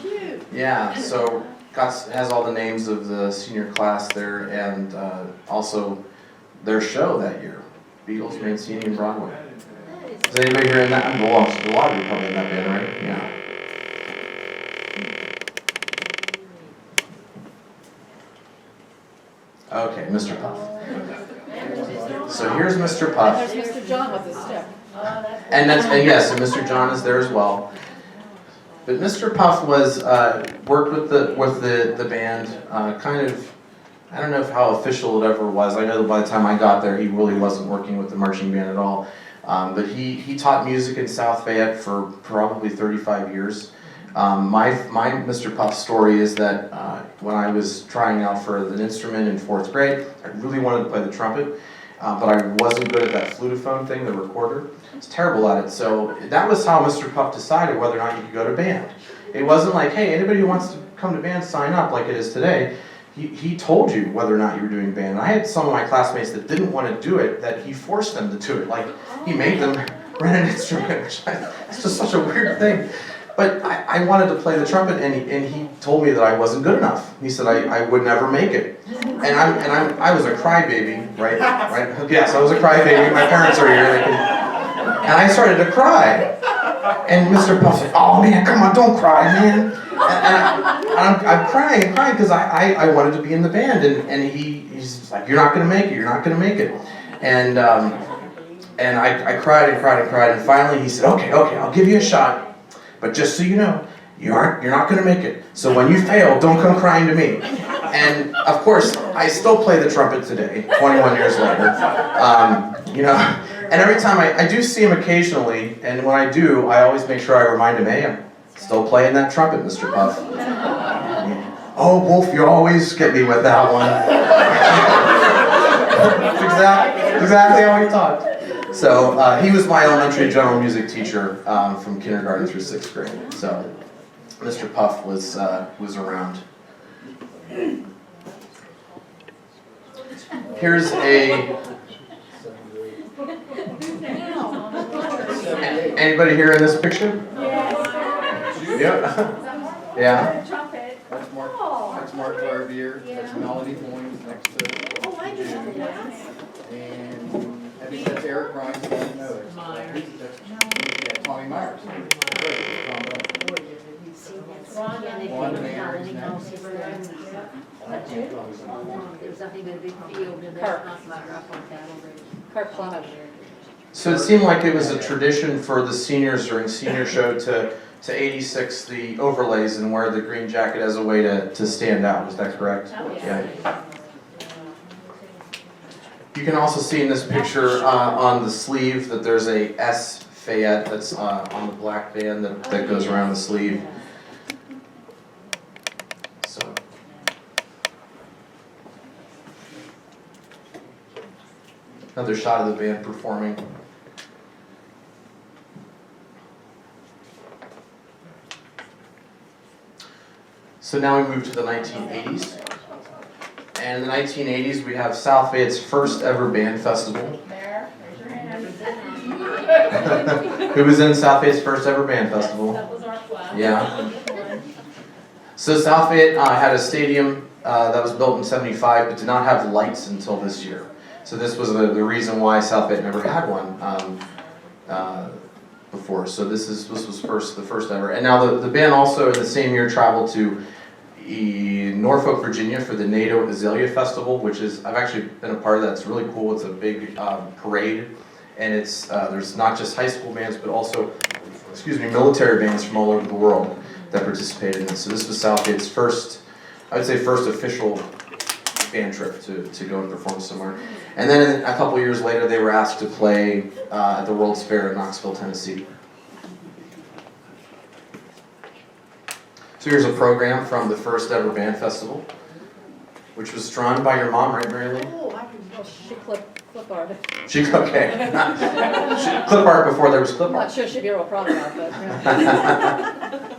Cute. Yeah, so has all the names of the senior class there and also their show that year, Beatles, Mancini, and Broadway. Is anybody here in that? Well, a lot of you are probably in that band, right? Yeah. Okay, Mr. Puff. So here's Mr. And Puff. there's Mr. John with his stick. And yes, and Mr. John is there as well. But Mr. Puff was worked with the band, kind of. I don't know how official it ever was. I know that by the time I got there, he really wasn't working with the marching band at all. But he taught music in South Fayette for probably 35 years. My Mr. Puff story is that when I was trying out for an instrument in 4th grade, I really wanted to play the trumpet. But I wasn't good at that flutophone thing, the recorder. I was terrible at it. So that was how Mr. Puff decided whether or not you could go to band. It wasn't like, hey, anybody who wants to come to band, sign up like it is today. He told you whether or not you were doing band. I had some of my classmates that didn't want to do it, that he forced them to do it. Like, he made them rent an instrument, which it's just such a weird thing. But I wanted to play the trumpet, and he told me that I wasn't good enough. He said I would never make it. And I was a crybaby, right? Yes, I was a crybaby. My parents are here. And I started to cry. And Mr. Puff said, "Oh man, come on, don't cry, man." And I'm crying because I wanted to be in the band, and he's like, "You're not gonna make it. You're not gonna make it." And I cried, and finally he said, "Okay, I'll give you a shot. But just so you know, you're not going to make it. So when you fail, don't come crying to me." And of course, I still play the trumpet today, 21 years later. And every time I do see him occasionally, and when I do, I always make sure I remind him, "Hey, I'm Still playing that trumpet, Mr. Puff. Oh, Wolf, you always get me with that one. That's exactly how he talked. So he was my elementary general music teacher from kindergarten through 6th grade. So Mr. Puff was around. Here's anybody here in this picture? Yep. Yeah. That's Mark Barbier, that's Melanie Boyne next to June. And I think that's Eric Grimes, no, that's Tommy Myers. One there is next. Kirk Clement. So it seemed like it was a tradition for the seniors during senior show to 86 the overlays and wear the green jacket as a way to stand out. Is that correct? Yeah. You can also see in this picture on the sleeve that there's a S Fayette that's on the black band that goes around the sleeve. So. Another shot of the band performing. So now we move to the 1980s. And in the 1980s, we have South Fayette's first ever band festival. Who was in South Fayette's first ever band festival? That was our class. Yeah. So South Fayette had a stadium that was built in '75, but did not have lights until this year. So this was the reason why South Fayette never had one before. So this was the first ever. And now the band also in the same year traveled to Norfolk, Virginia for the NATO Azalea Festival, which is, I've actually been a part of that. It's really cool. It's a big parade, and it's there's not just high school bands, but also, military bands from all over the world that participated in it. So this was South Fayette's first, I would say, first official band trip to go and perform somewhere. And then a couple years later, they were asked to play at the World's Fair in Knoxville, Tennessee. So here's a program from the first ever band festival, which was drawn by your mom, right, Mary Lee? Oh, she clip art. Okay. Clip art before there was clip I'm art. not sure she'd be real proud about that.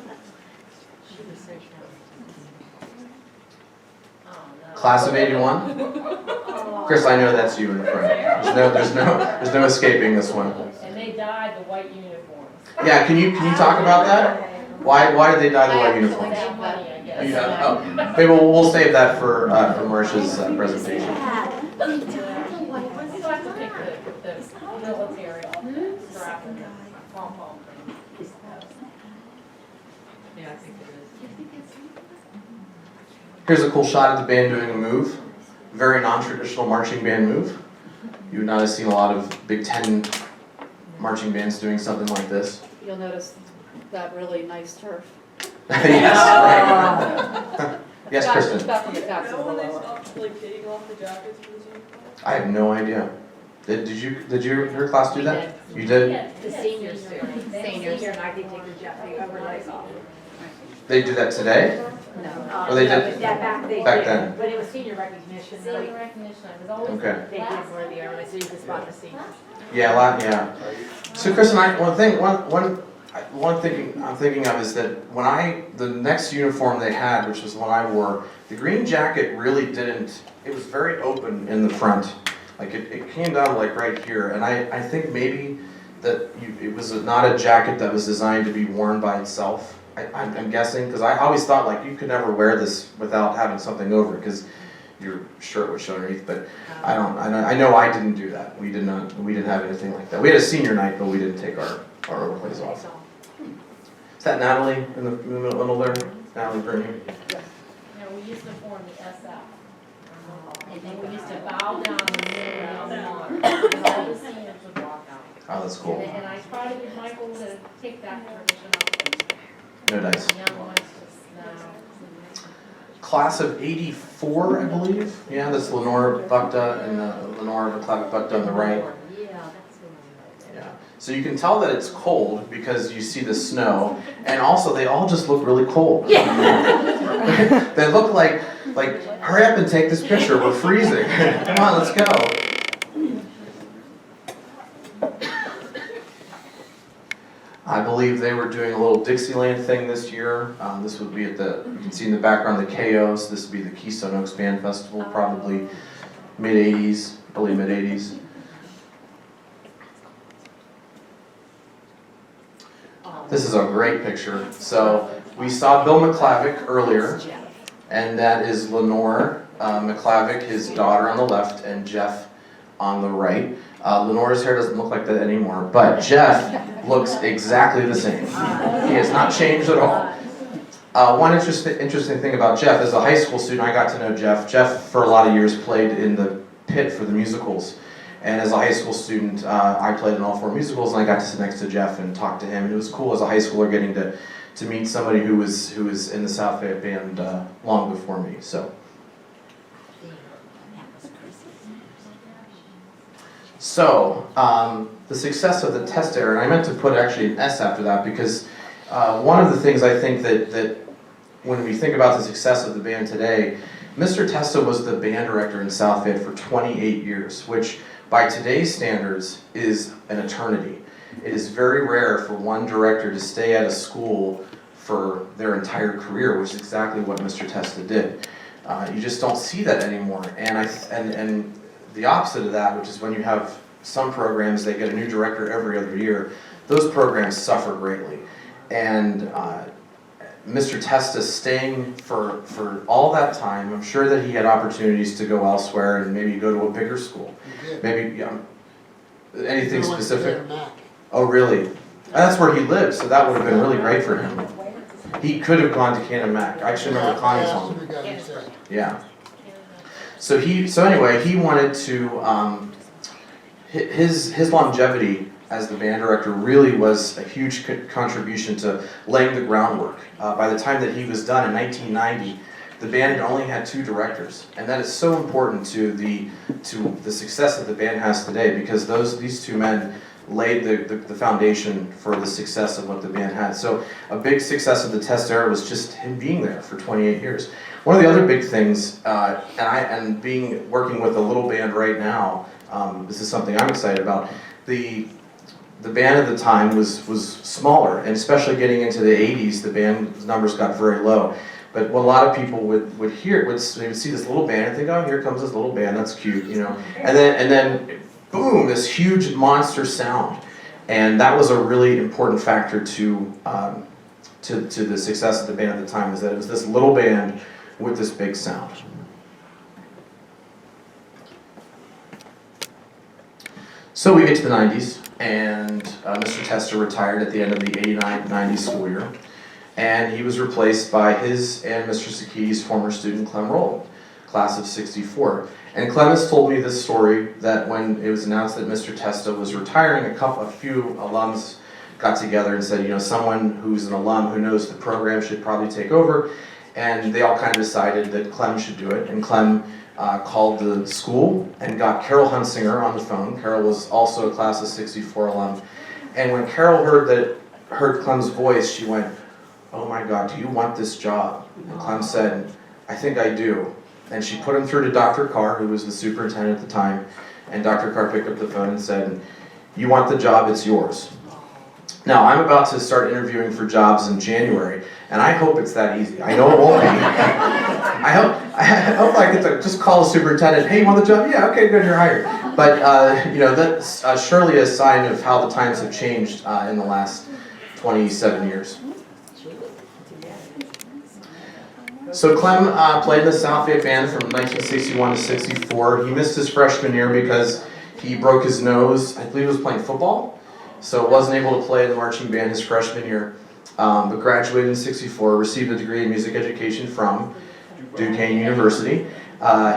Class of '81. Chris, I know that's you in the front. There's no escaping this one. And they dyed the white uniforms. Yeah, can you talk about that? Why did they dye the white uniforms? That money, I guess. You have, okay, we'll save that for Marisha's presentation. So I have to pick the military strap and the pom-pom thing. Yeah, I think it is. Here's a cool shot of the band doing a move. Very non-traditional marching band move. You would not have seen a lot of Big Ten marching bands doing something like this. You'll notice that really nice turf. Yes, right. Yes, Kristen. It's got from the taxes below. Taking off the jackets for this uniform? I have no idea. Did your class do that? You did? The seniors do. Seniors. and I did take the overlays off. They do that today? No. Or they did Back back then? But it was senior recognition. Senior recognition, I was always. Okay. They did wear the overlays, so you could spot the seniors. Yeah, a lot. Yeah. So, Chris and I, one thing I'm thinking of is that the next uniform they had, which was the one I wore, the green jacket really didn't. It was very open in the front, like it came down like right here, and I think maybe that it was not a jacket that was designed to be worn by itself. I'm guessing, because I always thought like you could never wear this without having something over, because your shirt would show underneath. But I know I didn't do that. We didn't have anything like that. We had a senior night, but we didn't take our overlays off. Is that Natalie in the middle there? Natalie Bernie? No, we used to form the SF. And then we used to bow down and kneel down. And all the seniors would walk out. Oh, that's cool. And I tried to get Michael to take that tradition up. No dice. The young ones just now. Class of '84, I believe. Yeah, that's Lenore Bukta and Lenore McLeod Bukta on the right. Yeah, that's the one. Yeah. So you can tell that it's cold because you see the snow, and also they all just look really cold. Yeah. They look like, hurry up and take this picture, we're freezing. Come on, let's go. I believe they were doing a little Dixieland thing this year. This would be at you can see in the background the KOs. This would be the Keystone Oaks Band Festival, probably mid-80s, early mid-80s. This is a great picture. So we saw Bill McClavick earlier, and that is Lenore McClavick, his daughter on the left, and Jeff on the right. Lenore's hair doesn't look like that anymore, but Jeff looks exactly the same. He has not changed at all. One interesting thing about Jeff, as a high school student, I got to know Jeff. Jeff, for a lot of years, played in the pit for the musicals. And as a high school student, I played in all 4 musicals, and I got to sit next to Jeff and talk to him. And it was cool as a high schooler getting to meet somebody who was in the South Fayette band long before me. So, the success of the Testa era, and I meant to put actually an S after that because one of the things I think that when we think about the success of the band today, Mr. Testa was the band director in South Fayette for 28 years, which by today's standards is an eternity. It is very rare for one director to stay at a school for their entire career, which is exactly what Mr. Testa did. You just don't see that anymore, and the opposite of that, which is when you have some programs, they get a new director every other year, those programs suffer greatly. And Mr. Testa staying for all that time, I'm sure that he had opportunities to go elsewhere and maybe go to a bigger school. Maybe, anything specific? Oh, really? That's where he lived, so that would have been really great for him. He could have gone to Canada Mac. I actually remember Connie's home. Yeah. So anyway, he wanted to, his longevity as the band director really was a huge contribution to laying the groundwork. By the time that he was done in 1990, the band had only had 2 directors, and that is so important to the success that the band has today, because these 2 men laid the foundation for the success of what the band had. So a big success of the Testa era was just him being there for 28 years. One of the other big things, working with a little band right now, this is something I'm excited about. The band at the time was smaller, and especially getting into the 80s, the band's numbers got very low. But what a lot of people would hear, they would see this little band and think, oh, here comes this little band, that's cute, you know. And then boom, this huge monster sound. And that was a really important factor to the success of the band at the time, is that it was this little band with this big sound. So we get to the 90s, and Mr. Testa retired at the end of the 89-90 school year, and he was replaced by his and Mr. Zucchini's former student, Clem Roland, class of '64. And Clem has told me this story, that when it was announced that Mr. Testa was retiring, a few alums got together and said, you know, someone who's an alum who knows the program should probably take over, and they all kind of decided that Clem should do it, and Clem called the school and got Carol Hunsinger on the phone. Carol was also a class of '64 alum. And when Carol heard Clem's voice, she went, oh my God, do you want this job? And Clem said, I think I do. And she put him through to Dr. Carr, who was the superintendent at the time, and Dr. Carr picked up the phone and said, you want the job, it's yours. Now, I'm about to start interviewing for jobs in January, and I hope it's that easy. I know it won't be. I hope I get to just call the superintendent, hey, you want the job? Yeah, okay, good, you're hired. But, you know, that's surely a sign of how the times have changed in the last 27 years. So Clem played in the South Fayette band from 1961 to '64. He missed his freshman year because he broke his nose. I believe he was playing football, so wasn't able to play in the marching band his freshman year. But graduated in '64, received a degree in music education from Duquesne University.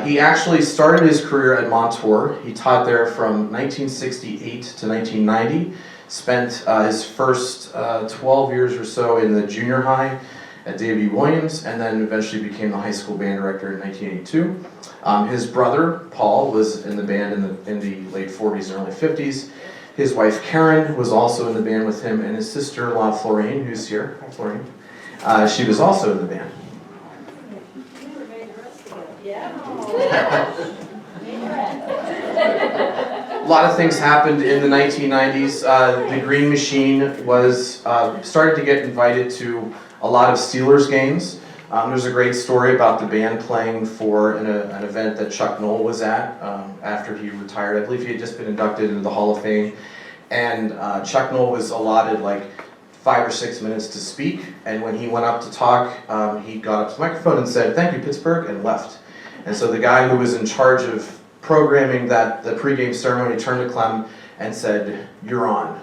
He actually started his career at Montour. He taught there from 1968 to 1990. Spent his first 12 years or so in the junior high at Davie Williams, and then eventually became the high school band director in 1982. His brother, Paul, was in the band in the late 40s and early 50s. His wife Karen was also in the band with him, and his sister-in-law Florine, who's here. Hi, Florine. She was also in the band. A lot of things happened in the 1990s. The Green Machine was started to get invited to a lot of Steelers games. There's a great story about the band playing for an event that Chuck Noll was at after he retired. I believe he had just been inducted into the Hall of Fame. And Chuck Noll was allotted like 5 or 6 minutes to speak. And when he went up to talk, he got up to the microphone and said, "Thank you, Pittsburgh," and left. And so the guy who was in charge of programming the pregame ceremony turned to Clem and said, "You're on."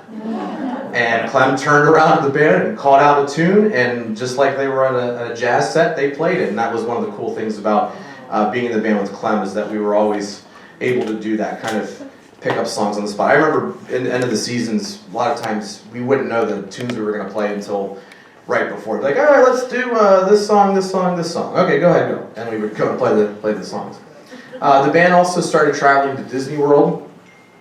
And Clem turned around to the band and called out a tune, and just like they were on a jazz set, they played it. And that was one of the cool things about being in the band with Clem, is that we were always able to do that, kind of pick up songs on the spot. I remember in the end of the seasons, a lot of times we wouldn't know the tunes we were going to play until right before. Like, all right, let's do this song, this song, this song. Okay, go ahead, go. And we would go and play the songs. The band also started traveling to Disney World,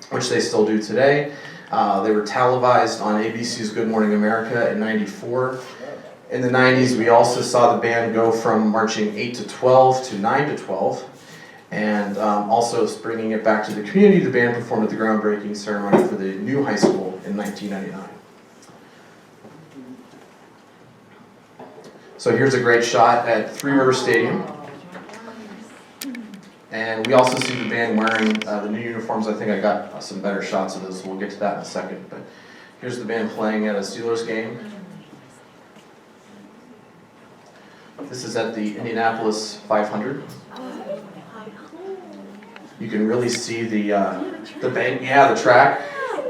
which they still do today. They were televised on ABC's Good Morning America in '94. In the 90s, we also saw the band go from marching 8 to 12 to 9 to 12. And also bringing it back to the community, the band performed at the groundbreaking ceremony for the new high school in 1999. So here's a great shot at Three River Stadium. And we also see the band wearing the new uniforms. I think I got some better shots of this, so we'll get to that in a second. But here's the band playing at a Steelers game. This is at the Indianapolis 500. You can really see the bank, the track.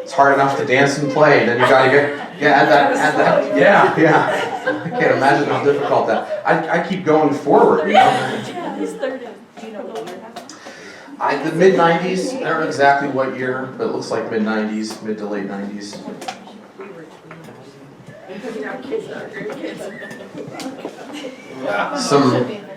It's hard enough to dance and play. Then you gotta add that. Yeah. I can't imagine how difficult that. I keep going forward, you know. He's 30. Do you know what year? The mid 90s. I don't know exactly what year, but it looks like mid 90s, mid to late 90s.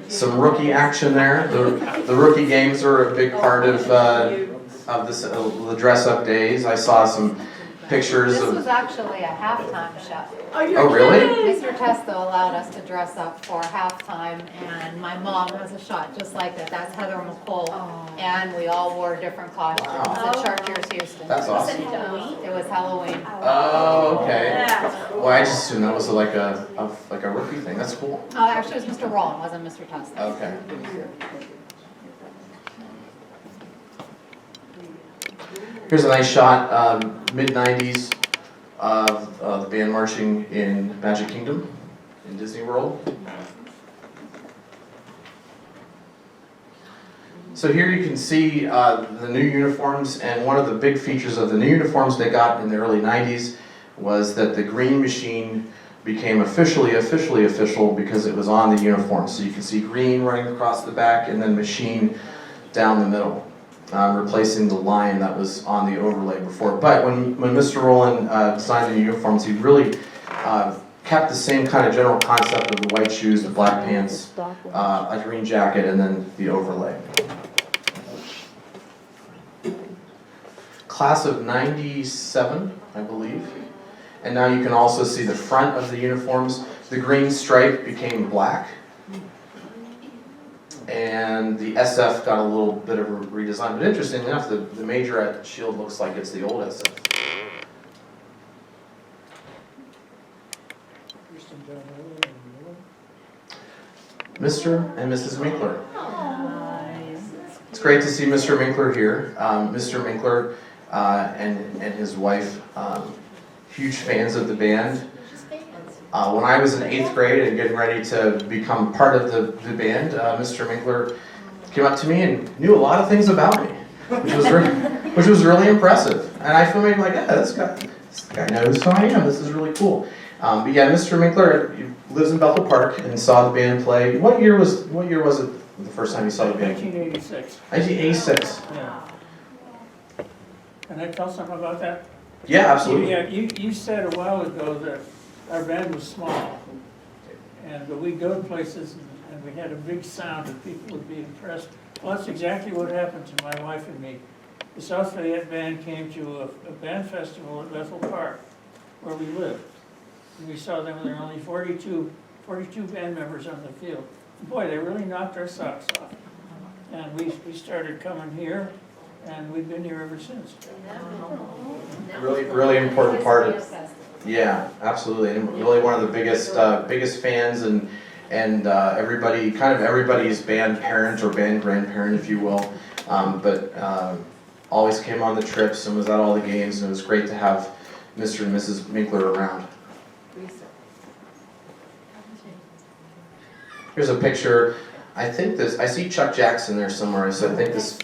Some rookie action there. The rookie games are a big part of the dress-up days. I saw some pictures This of. was actually a halftime show. Oh, really? Mr. Testa allowed us to dress up for halftime, and my mom has a shot just like that. That's Heather McColl, and we all wore different costumes at Chartiers Houston. That's awesome. It was Halloween. Oh, okay. Well, I just assumed that was like a rookie thing. That's cool. Oh, actually, it was Mr. Roland, wasn't Mr. Testa. Okay. Here's a nice shot, mid-90s, of the band marching in Magic Kingdom in Disney World. So here you can see the new uniforms, and one of the big features of the new uniforms they got in the early 90s was that the Green Machine became officially official because it was on the uniform. So you can see green running across the back and then machine down the middle. Replacing the line that was on the overlay before. But when Mr. Roland designed the new uniforms, he really kept the same kind of general concept of the white shoes, the black pants, a green jacket, and then the overlay. Class of '97, I believe. And now you can also see the front of the uniforms. The green stripe became black. And the SF got a little bit of a redesign. But interestingly enough, the majorette shield looks like it's the old SF. Mr. and Mrs. Minkler. It's great to see Mr. Minkler here. Mr. Minkler and his wife, huge fans of the band. When I was in 8th grade and getting ready to become part of the band, Mr. Minkler came up to me and knew a lot of things about me, which was really impressive. And I feel maybe like, yeah, this guy knows who I am. This is really cool. But yeah, Mr. Minkler lives in Bethel Park and saw the band play. What year was it the first time you saw the band? 1986. 1986. Yeah. Can I tell something about that? Yeah, absolutely. You said a while ago that our band was small, but we'd go to places and we had a big sound and people would be impressed. Well, that's exactly what happened to my wife and me. the South Fayette Band came to a band festival at Bethel Park, where we lived. And we saw them, there were only 42 band members on the field. Boy, they really knocked our socks off. And we started coming here, and we've been here ever since. Really important part of, yeah, absolutely, and really one of the biggest fans, and everybody's band parent or band grandparent, if you will, but always came on the trips and was at all the games, and it was great to have Mr. and Mrs. Minkler around. Here's a picture. I see Chuck Jackson there somewhere, so I think this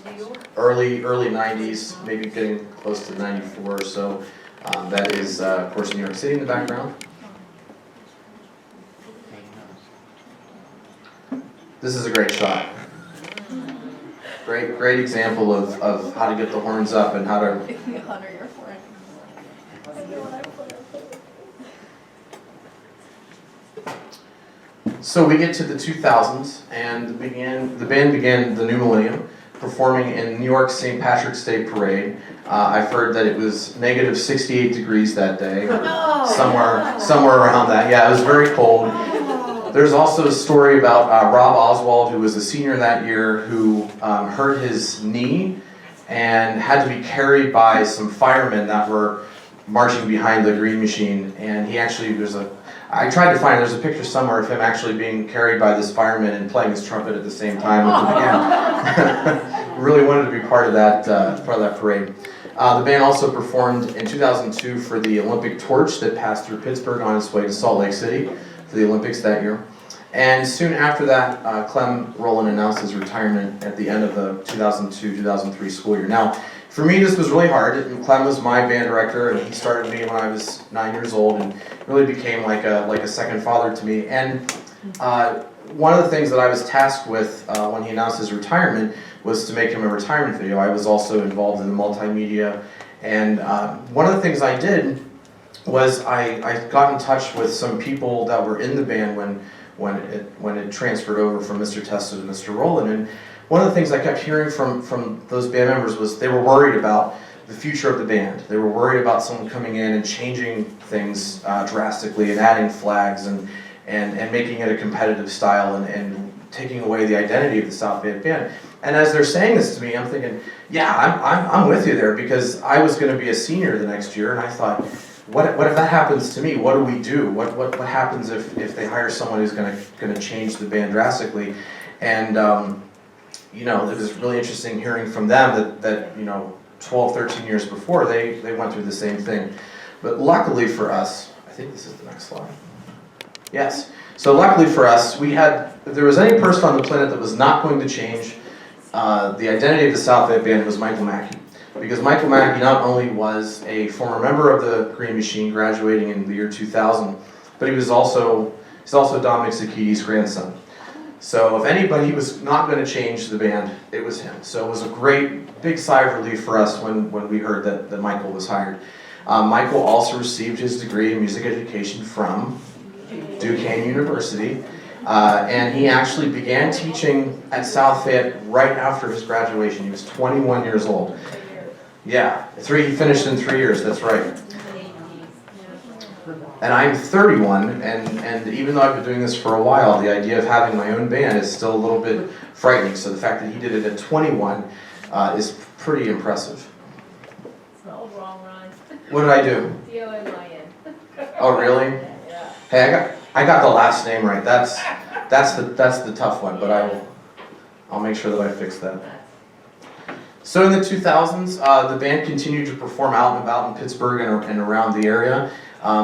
early 90s, maybe getting close to 94 or so. That is, of course, New York City in the background. This is a great shot. Great example of how to get the horns up and how to... Honor your friend. So we get to the 2000s, and the band began the new millennium, performing in New York St. Patrick's Day Parade. I've heard that it was negative 68 degrees that day, or somewhere around that. Yeah, it was very cold. There's also a story about Rob Oswald, who was a senior that year, who hurt his knee and had to be carried by some firemen that were marching behind the green machine. And he actually, I tried to find, there's a picture somewhere of him actually being carried by this fireman and playing his trumpet at the same time with the band. Really wanted to be part of that parade. The band also performed in 2002 for the Olympic torch that passed through Pittsburgh on its way to Salt Lake City for the Olympics that year. And soon after that, Clem Roland announced his retirement at the end of the 2002-2003 school year. Now, for me, this was really hard. Clem was my band director, and he started me when I was 9 years old, and really became like a second father to me. And one of the things that I was tasked with when he announced his retirement was to make him a retirement video. I was also involved in the multimedia, and one of the things I did was I got in touch with some people that were in the band when it transferred over from Mr. Testa to Mr. Roland. And one of the things I kept hearing from those band members was they were worried about the future of the band. They were worried about someone coming in and changing things drastically and adding flags and making it a competitive style and taking away the identity of the South Fayette Band. And as they're saying this to me, I'm thinking, yeah, I'm with you there, because I was going to be a senior the next year, and I thought, what if that happens to me? What do we do? What happens if they hire someone who's going to change the band drastically? And it was really interesting hearing from them that 12, 13 years before they went through the same thing. But luckily for us, I think this is the next slide. Yes. So luckily for us, if there was any person on the planet that was not going to change the identity of the South Fayette Band, was Michael Mackey. Because Michael Mackey not only was a former member of the Green Machine, graduating in the year 2000, but he's also Dominic Zucchini's grandson. So if anybody was not going to change the band, it was him. So it was a great, big sigh of relief for us when we heard that Michael was hired. Michael also received his degree in music education from Duquesne University. And he actually began teaching at South Fayette right after his graduation. He was 21 years old. Yeah, he finished in 3 years, that's right. And I'm 31, and even though I've been doing this for a while, the idea of having my own band is still a little bit frightening. So the fact that he did it at 21 is pretty impressive. Spelled wrong, Ron. What did I do? D-O-N-I-N. Oh, really? Yeah. Hey, I got the last name right. That's the tough one, but I'll make sure that I fix that. So in the 2000s, the band continued to perform out and about in Pittsburgh and around the area.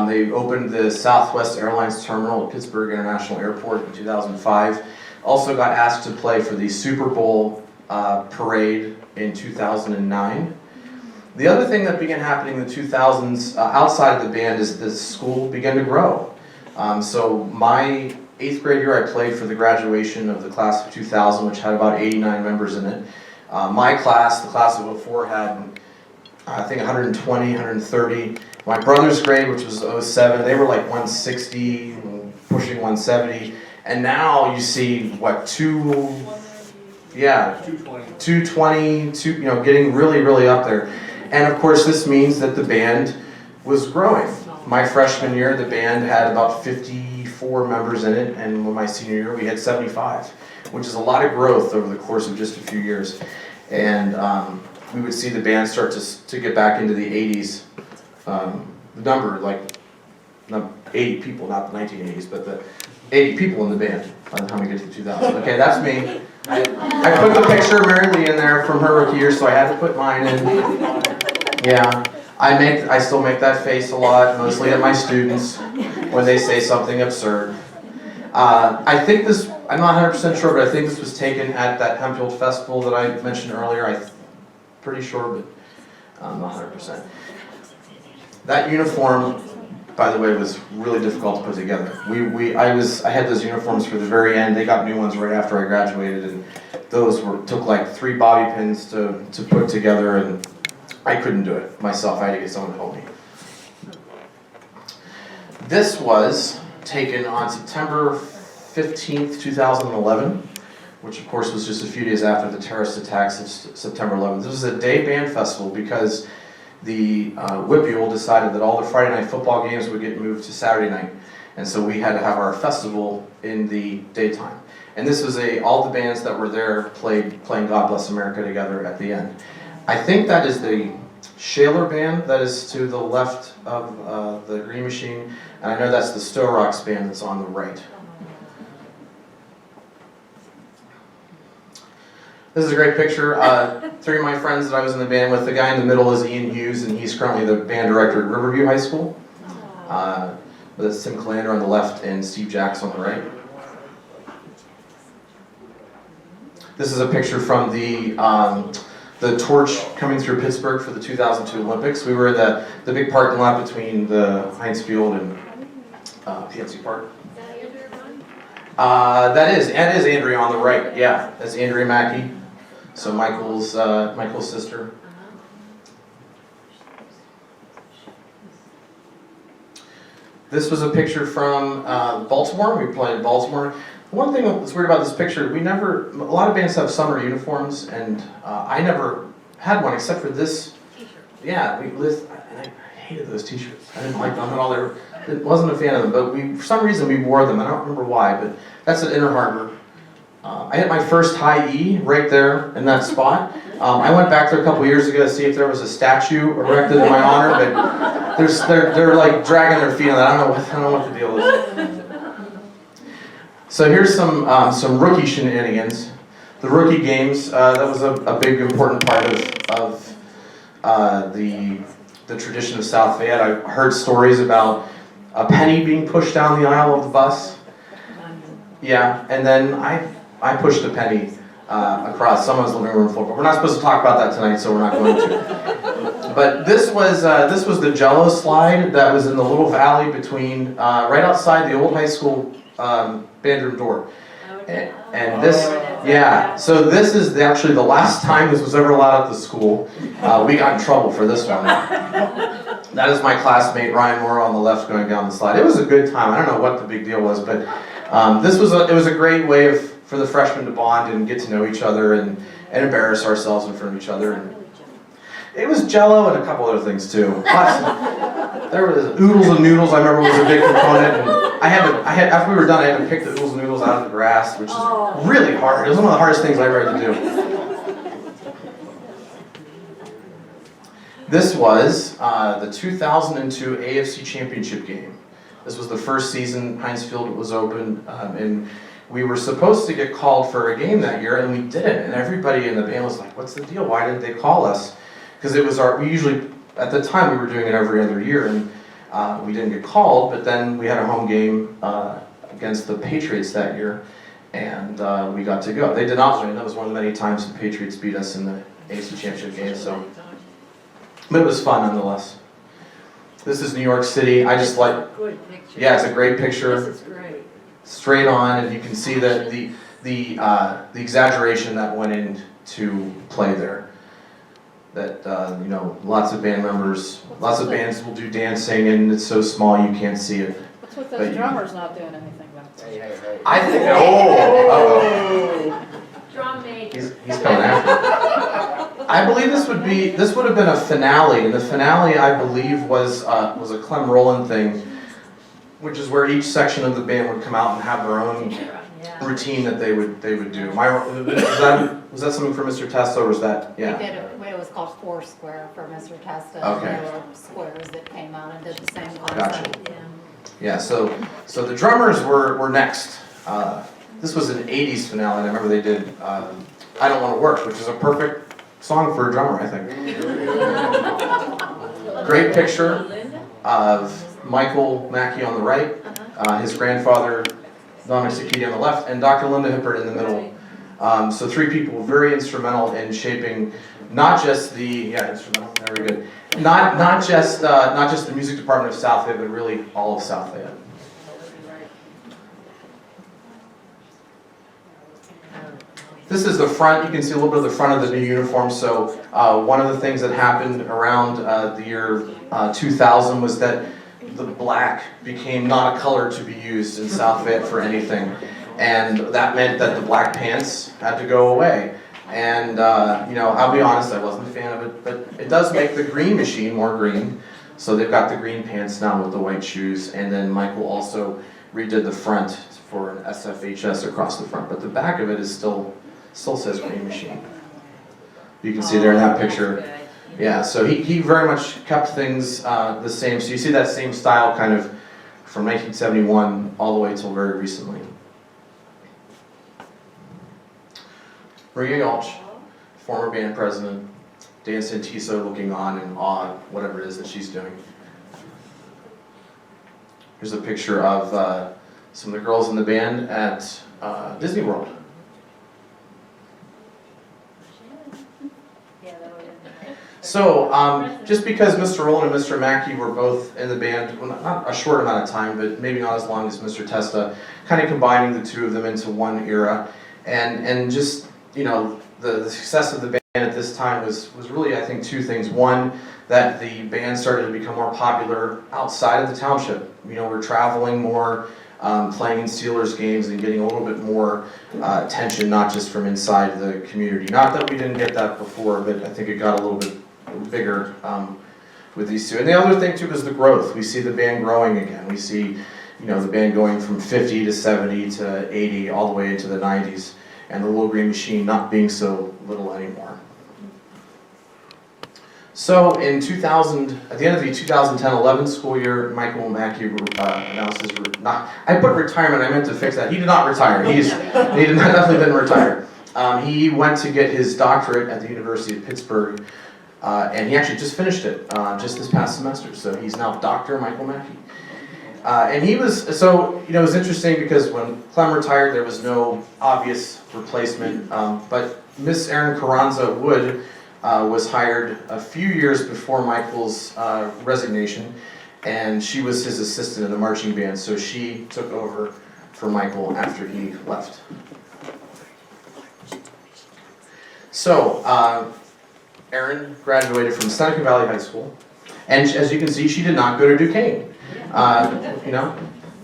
They opened the Southwest Airlines terminal at Pittsburgh International Airport in 2005. Also got asked to play for the Super Bowl parade in 2009. The other thing that began happening in the 2000s outside of the band is the school began to grow. So my 8th grade year, I played for the graduation of the class of 2000, which had about 89 members in it. My class, the class of 04, had I think 120, 130. My brother's grade, which was 07, they were like 160, pushing 170. And now you see, Yeah, 220. 220, getting really, really up there. And of course, this means that the band was growing. My freshman year, the band had about 54 members in it, and my senior year, we had 75, which is a lot of growth over the course of just a few years. And we would see the band start to get back into the 80s. The number, like 80 people, not the 1980s, but the 80 people in the band by the time we get to 2000. Okay, that's me. I put the picture of Mary Lee in there from her rookie year, so I had to put mine in. Yeah, I still make that face a lot, mostly at my students when they say something absurd. I think this, I'm not 100% sure, but I think this was taken at that Hempfield Festival that I mentioned earlier. I'm pretty sure, but I'm not 100%. That uniform, by the way, was really difficult to put together. I had those uniforms for the very end. They got new ones right after I graduated, and those took like 3 bobby pins to put together, and I couldn't do it myself. I had to get someone to help me. This was taken on September 15th, 2011, which of course was just a few days after the terrorist attacks of September 11th. This was a day band festival because the Whippeal decided that all the Friday night football games would get moved to Saturday night. And so we had to have our festival in the daytime. And this was all the bands that were there playing God Bless America together at the end. I think that is the Shaler band that is to the left of the Green Machine. And I know that's the Stowe Rocks band that's on the right. This is a great picture. 3 of my friends that I was in the band with, the guy in the middle is Ian Hughes, and he's currently the band director at Riverview High School. That's Tim Callander on the left and Steve Jacks on the right. This is a picture from the torch coming through Pittsburgh for the 2002 Olympics. We were in the big parking lot between the Heinz Field and PNC Park. That is Andrea on the right. Yeah, that's Andrea Mackey. So Michael's sister. This was a picture from Baltimore. We played in Baltimore. One thing that's weird about this picture, a lot of bands have summer uniforms, and I never had one except for this. Yeah, I hated those t-shirts. I didn't like them at all. I wasn't a fan of them, but for some reason we wore them. I don't remember why, but that's at Inner Harbor. I hit my first high E right there in that spot. I went back there a couple years ago to see if there was a statue erected in my honor, but they're like dragging their feet on that. I don't know what the deal is. So here's some rookie shenanigans. The rookie games, that was a big important part of the tradition of South Fayette. I heard stories about a penny being pushed down the aisle of the bus. Yeah, and then I pushed a penny across someone's living room floor. But we're not supposed to talk about that tonight, so we're not going to. But this was the Jello slide that was in the little valley between right outside the old high school band room door. And this, yeah. So this is actually the last time this was ever allowed at the school. We got in trouble for this one. That is my classmate Ryan Moore on the left going down the slide. It was a good time. I don't know what the big deal was, but it was a great way for the freshmen to bond and get to know each other and embarrass ourselves in front of each other. And it was Jello and a couple other things too. There was oodles and noodles. I remember was a big component. And I had after we were done, I had to pick the oodles and noodles out of the grass, which is really hard. It was one of the hardest things I ever had to do. This was the 2002 AFC Championship game. This was the first season Heinz Field was open, and we were supposed to get called for a game that year, and we didn't. And everybody in the band was like, "What's the deal? Why didn't they call us?" Because it was we usually, at the time, we were doing it every other year, and we didn't get called. But then we had a home game against the Patriots that year, and we got to go. They did not win. That was one of the many times the Patriots beat us in the AFC Championship game. But it was fun nonetheless. This is New York City. I just like. Good picture. Yeah, it's a great picture. This is great. Straight on, and you can see that the exaggeration that went into play there. That lots of band members, lots of bands will do dancing, and it's so small you can't see it. What's with those drummers not doing anything back there? Hey. I think. Drum major. He's coming after. I believe this would have been a finale, and the finale I believe was a Clem Roland thing, which is where each section of the band would come out and have their own routine that they would do. Was that something for Mr. Testa, or was that We did it was called Foursquare for Mr. Testa. Okay. There were squares that came out and did the same Gotcha. concept. Yeah, so the drummers were next. This was an 80s finale, and I remember they did I Don't Want to Work, which is a perfect song for a drummer, I think. Great picture of Michael Mackey on the right, his grandfather, Don Zucchini on the left, and Dr. Linda Hippert in the middle. So three people very instrumental in shaping not just the, instrumental, very good. Not just the music department of South Fayette, but really all of South Fayette. This is the front. You can see a little bit of the front of the new uniform. So one of the things that happened around the year 2000 was that the black became not a color to be used in South Fayette for anything. And that meant that the black pants had to go away. And, I'll be honest, I wasn't a fan of it, but it does make the green machine more green. So they've got the green pants now with the white shoes. And then Michael also redid the front for an SFHS across the front. But the back of it is still says green machine. You can see there in that picture. Yeah, so he very much kept things the same. So you see that same style kind of from 1971 all the way till very recently. Maria Yalch, former band president, Dan Santiso looking on in awe at whatever it is that she's doing. Here's a picture of some of the girls in the band at Disney World. So, just because Mr. Roland and Mr. Mackey were both in the band, well, not a short amount of time, but maybe not as long as Mr. Testa, kind of combining the two of them into one era, and just, the success of the band at this time was really, I think, two things. One, that the band started to become more popular outside of the township. We're traveling more, playing in Steelers games and getting a little bit more attention, not just from inside the community. Not that we didn't get that before, but I think it got a little bit bigger with these two. And the other thing too is the growth. We see the band growing again. We see, the band going from 50 to 70 to 80 all the way into the 90s, and the Little Green Machine not being so little anymore. So in 2000, at the end of the 2010-11 school year, Michael Mackey announced his I put retirement. I meant to fix that. He did not retire. He definitely didn't retire. He went to get his doctorate at the University of Pittsburgh. And he actually just finished it just this past semester. So he's now Dr. Michael Mackey. And he was, it was interesting because when Clem retired, there was no obvious replacement. But Miss Erin Carranza Wood was hired a few years before Michael's resignation. And she was his assistant in the marching band. So she took over for Michael after he left. So, Erin graduated from Seneca Valley High School, and as you can see, she did not go to Duquesne.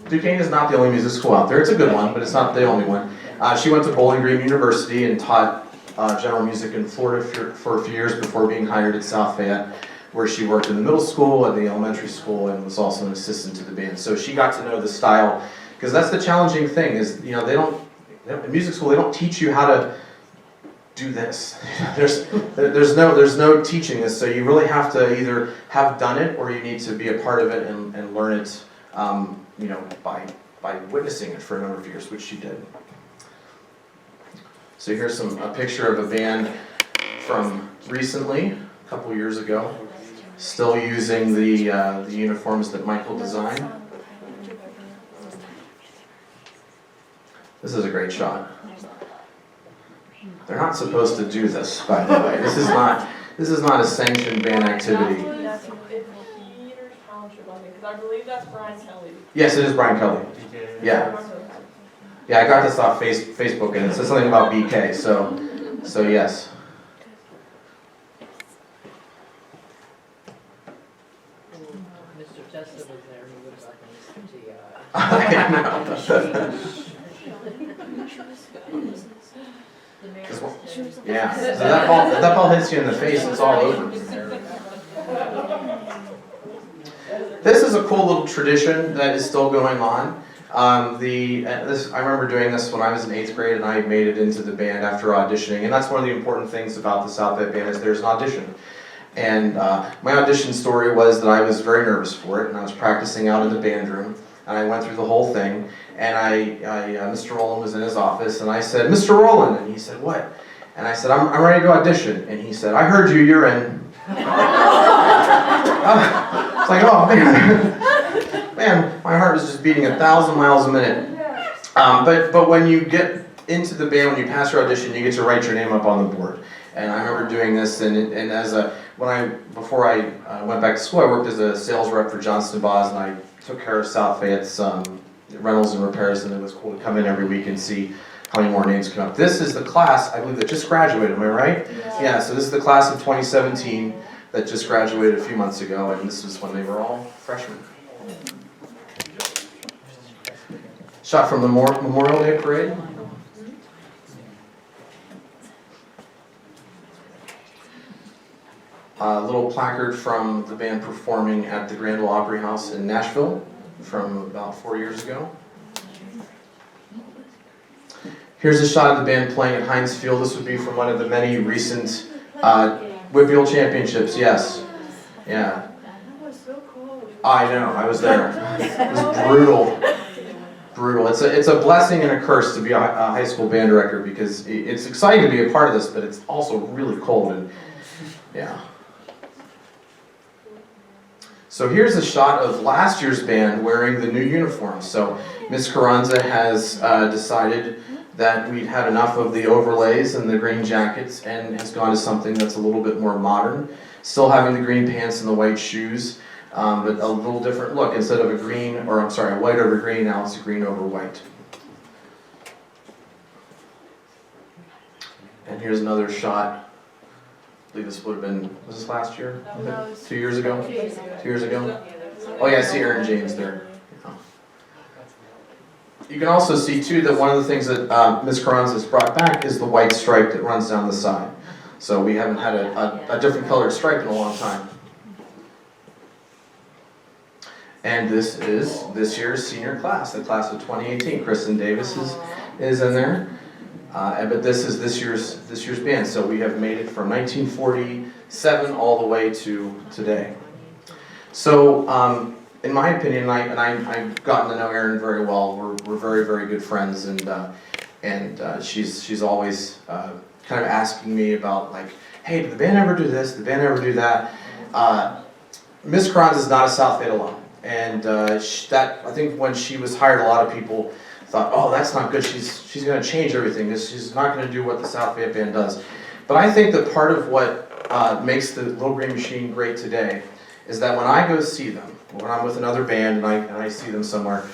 Duquesne is not the only music school out there. It's a good one, but it's not the only one. She went to Bowling Green University and taught general music in Florida for a few years before being hired at South Fayette, where she worked in the middle school and the elementary school and was also an assistant to the band. So she got to know the style, because that's the challenging thing is, in music school, they don't teach you how to do this. There's no teaching this, so you really have to either have done it or you need to be a part of it and learn it, by witnessing it for a number of years, which she did. So here's a picture of a band from recently, a couple years ago, still using the uniforms that Michael designed. This is a great shot. They're not supposed to do this, by the way. This is not a sanctioned band activity. That's Fayette Township, because I believe that's Brian Kelly. Yes, it is Brian Kelly. Yeah. Yeah, I got this off Facebook, and it says something about BK, so yes. Mr. Testa was there, he looks like a I know. The mayor's too. Yeah, so that ball hits you in the face, it's all over. This is a cool little tradition that is still going on. I remember doing this when I was in 8th grade, and I made it into the band after auditioning. And that's one of the important things about the South Fayette Band is there's an audition. And my audition story was that I was very nervous for it, and I was practicing out in the band room, and I went through the whole thing. And Mr. Roland was in his office, and I said, "Mr. Roland," and he said, "What?" And I said, I'm ready to audition." And he said, "I heard you, you're in." It's like, oh man, man, my heart was just beating 1,000 miles a minute. But when you get into the band, when you pass your audition, you get to write your name up on the board. And I remember doing this, and before I went back to school, I worked as a sales rep for Johnston Baws, and I took care of South Fayette's rentals and repairs, and it was cool to come in every week and see how many more names come up. This is the class, I believe, that just graduated, am I right? Yeah, so this is the class of 2017 that just graduated a few months ago, and this was when they were all freshmen. Shot from the Memorial Day Parade. A little placard from the band performing at the Grand Ole Opry House in Nashville from about 4 years ago. Here's a shot of the band playing at Heinz Field. This would be from one of the many recent Whitfield Championships, yes. Yeah. That was so cool. I know, I was there. It was brutal. Brutal. It's a blessing and a curse to be a high school band director because it's exciting to be a part of this, but it's also really cold and yeah. So here's a shot of last year's band wearing the new uniforms. So Ms. Carranza has decided that we'd had enough of the overlays and the green jackets and has gone to something that's a little bit more modern. Still having the green pants and the white shoes, but a little different look. Instead of a white over green, now it's a green over white. And here's another shot. I believe this would have been, was this last year? 2 years ago? 2 years ago? Oh yeah, I see Aaron James there. You can also see too that one of the things that Ms. Carranza has brought back is the white stripe that runs down the side. So we haven't had a different colored stripe in a long time. And this is this year's senior class, the class of 2018. Kristen Davis is in there. But this is this year's band. So we have made it from 1947 all the way to today. So in my opinion, and I've gotten to know Erin very well. We're very, very good friends, and she's always kind of asking me about like, hey, did the band ever do this? Did the band ever do that? Miss Carranza is not a South Fayette alum, and that I think when she was hired, a lot of people thought, oh, that's not good. She's going to change everything. She's not going to do what the South Fayette Band does. But I think that part of what makes the Little Green Machine great today is that when I go see them, when I'm with another band and I see them somewhere,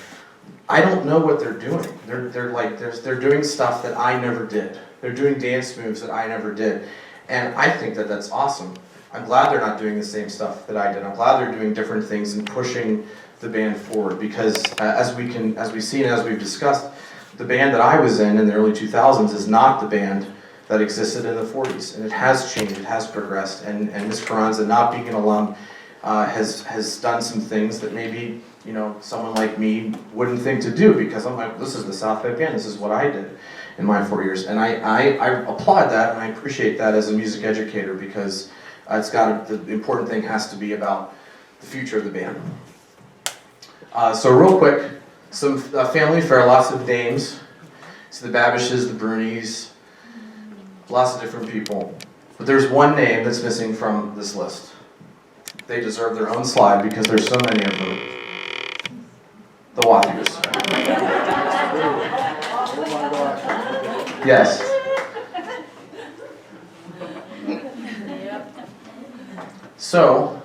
I don't know what they're doing. They're doing stuff that I never did. They're doing dance moves that I never did, and I think that that's awesome. I'm glad they're not doing the same stuff that I did. I'm glad they're doing different things and pushing the band forward because as we've seen and as we've discussed, the band that I was in the early 2000s is not the band that existed in the 40s, and it has changed, it has progressed, and Ms. Carranza, not being an alum, has done some things that maybe someone like me wouldn't think to do because I'm like, this is the South Fayette Band, this is what I did in my 4 years, and I applaud that and I appreciate that as a music educator because the important thing has to be about the future of the band. So real quick, some family fare, lots of names. So the Babishes, the Bruneys, lots of different people. But there's one name that's missing from this list. They deserve their own slide because there's so many of them. The Wathiers. Yes. So,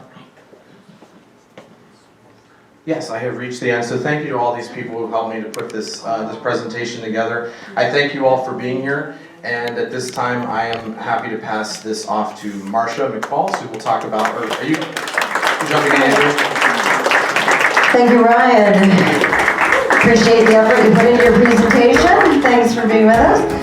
yes, I have reached the end. So thank you to all these people who helped me to put this presentation together. I thank you all for being here. And at this time, I am happy to pass this off to Marcia McFalls, who will talk about, are you jumping in, Andrew? Thank you, Ryan. Appreciate the effort you put into your presentation. Thanks for being with us.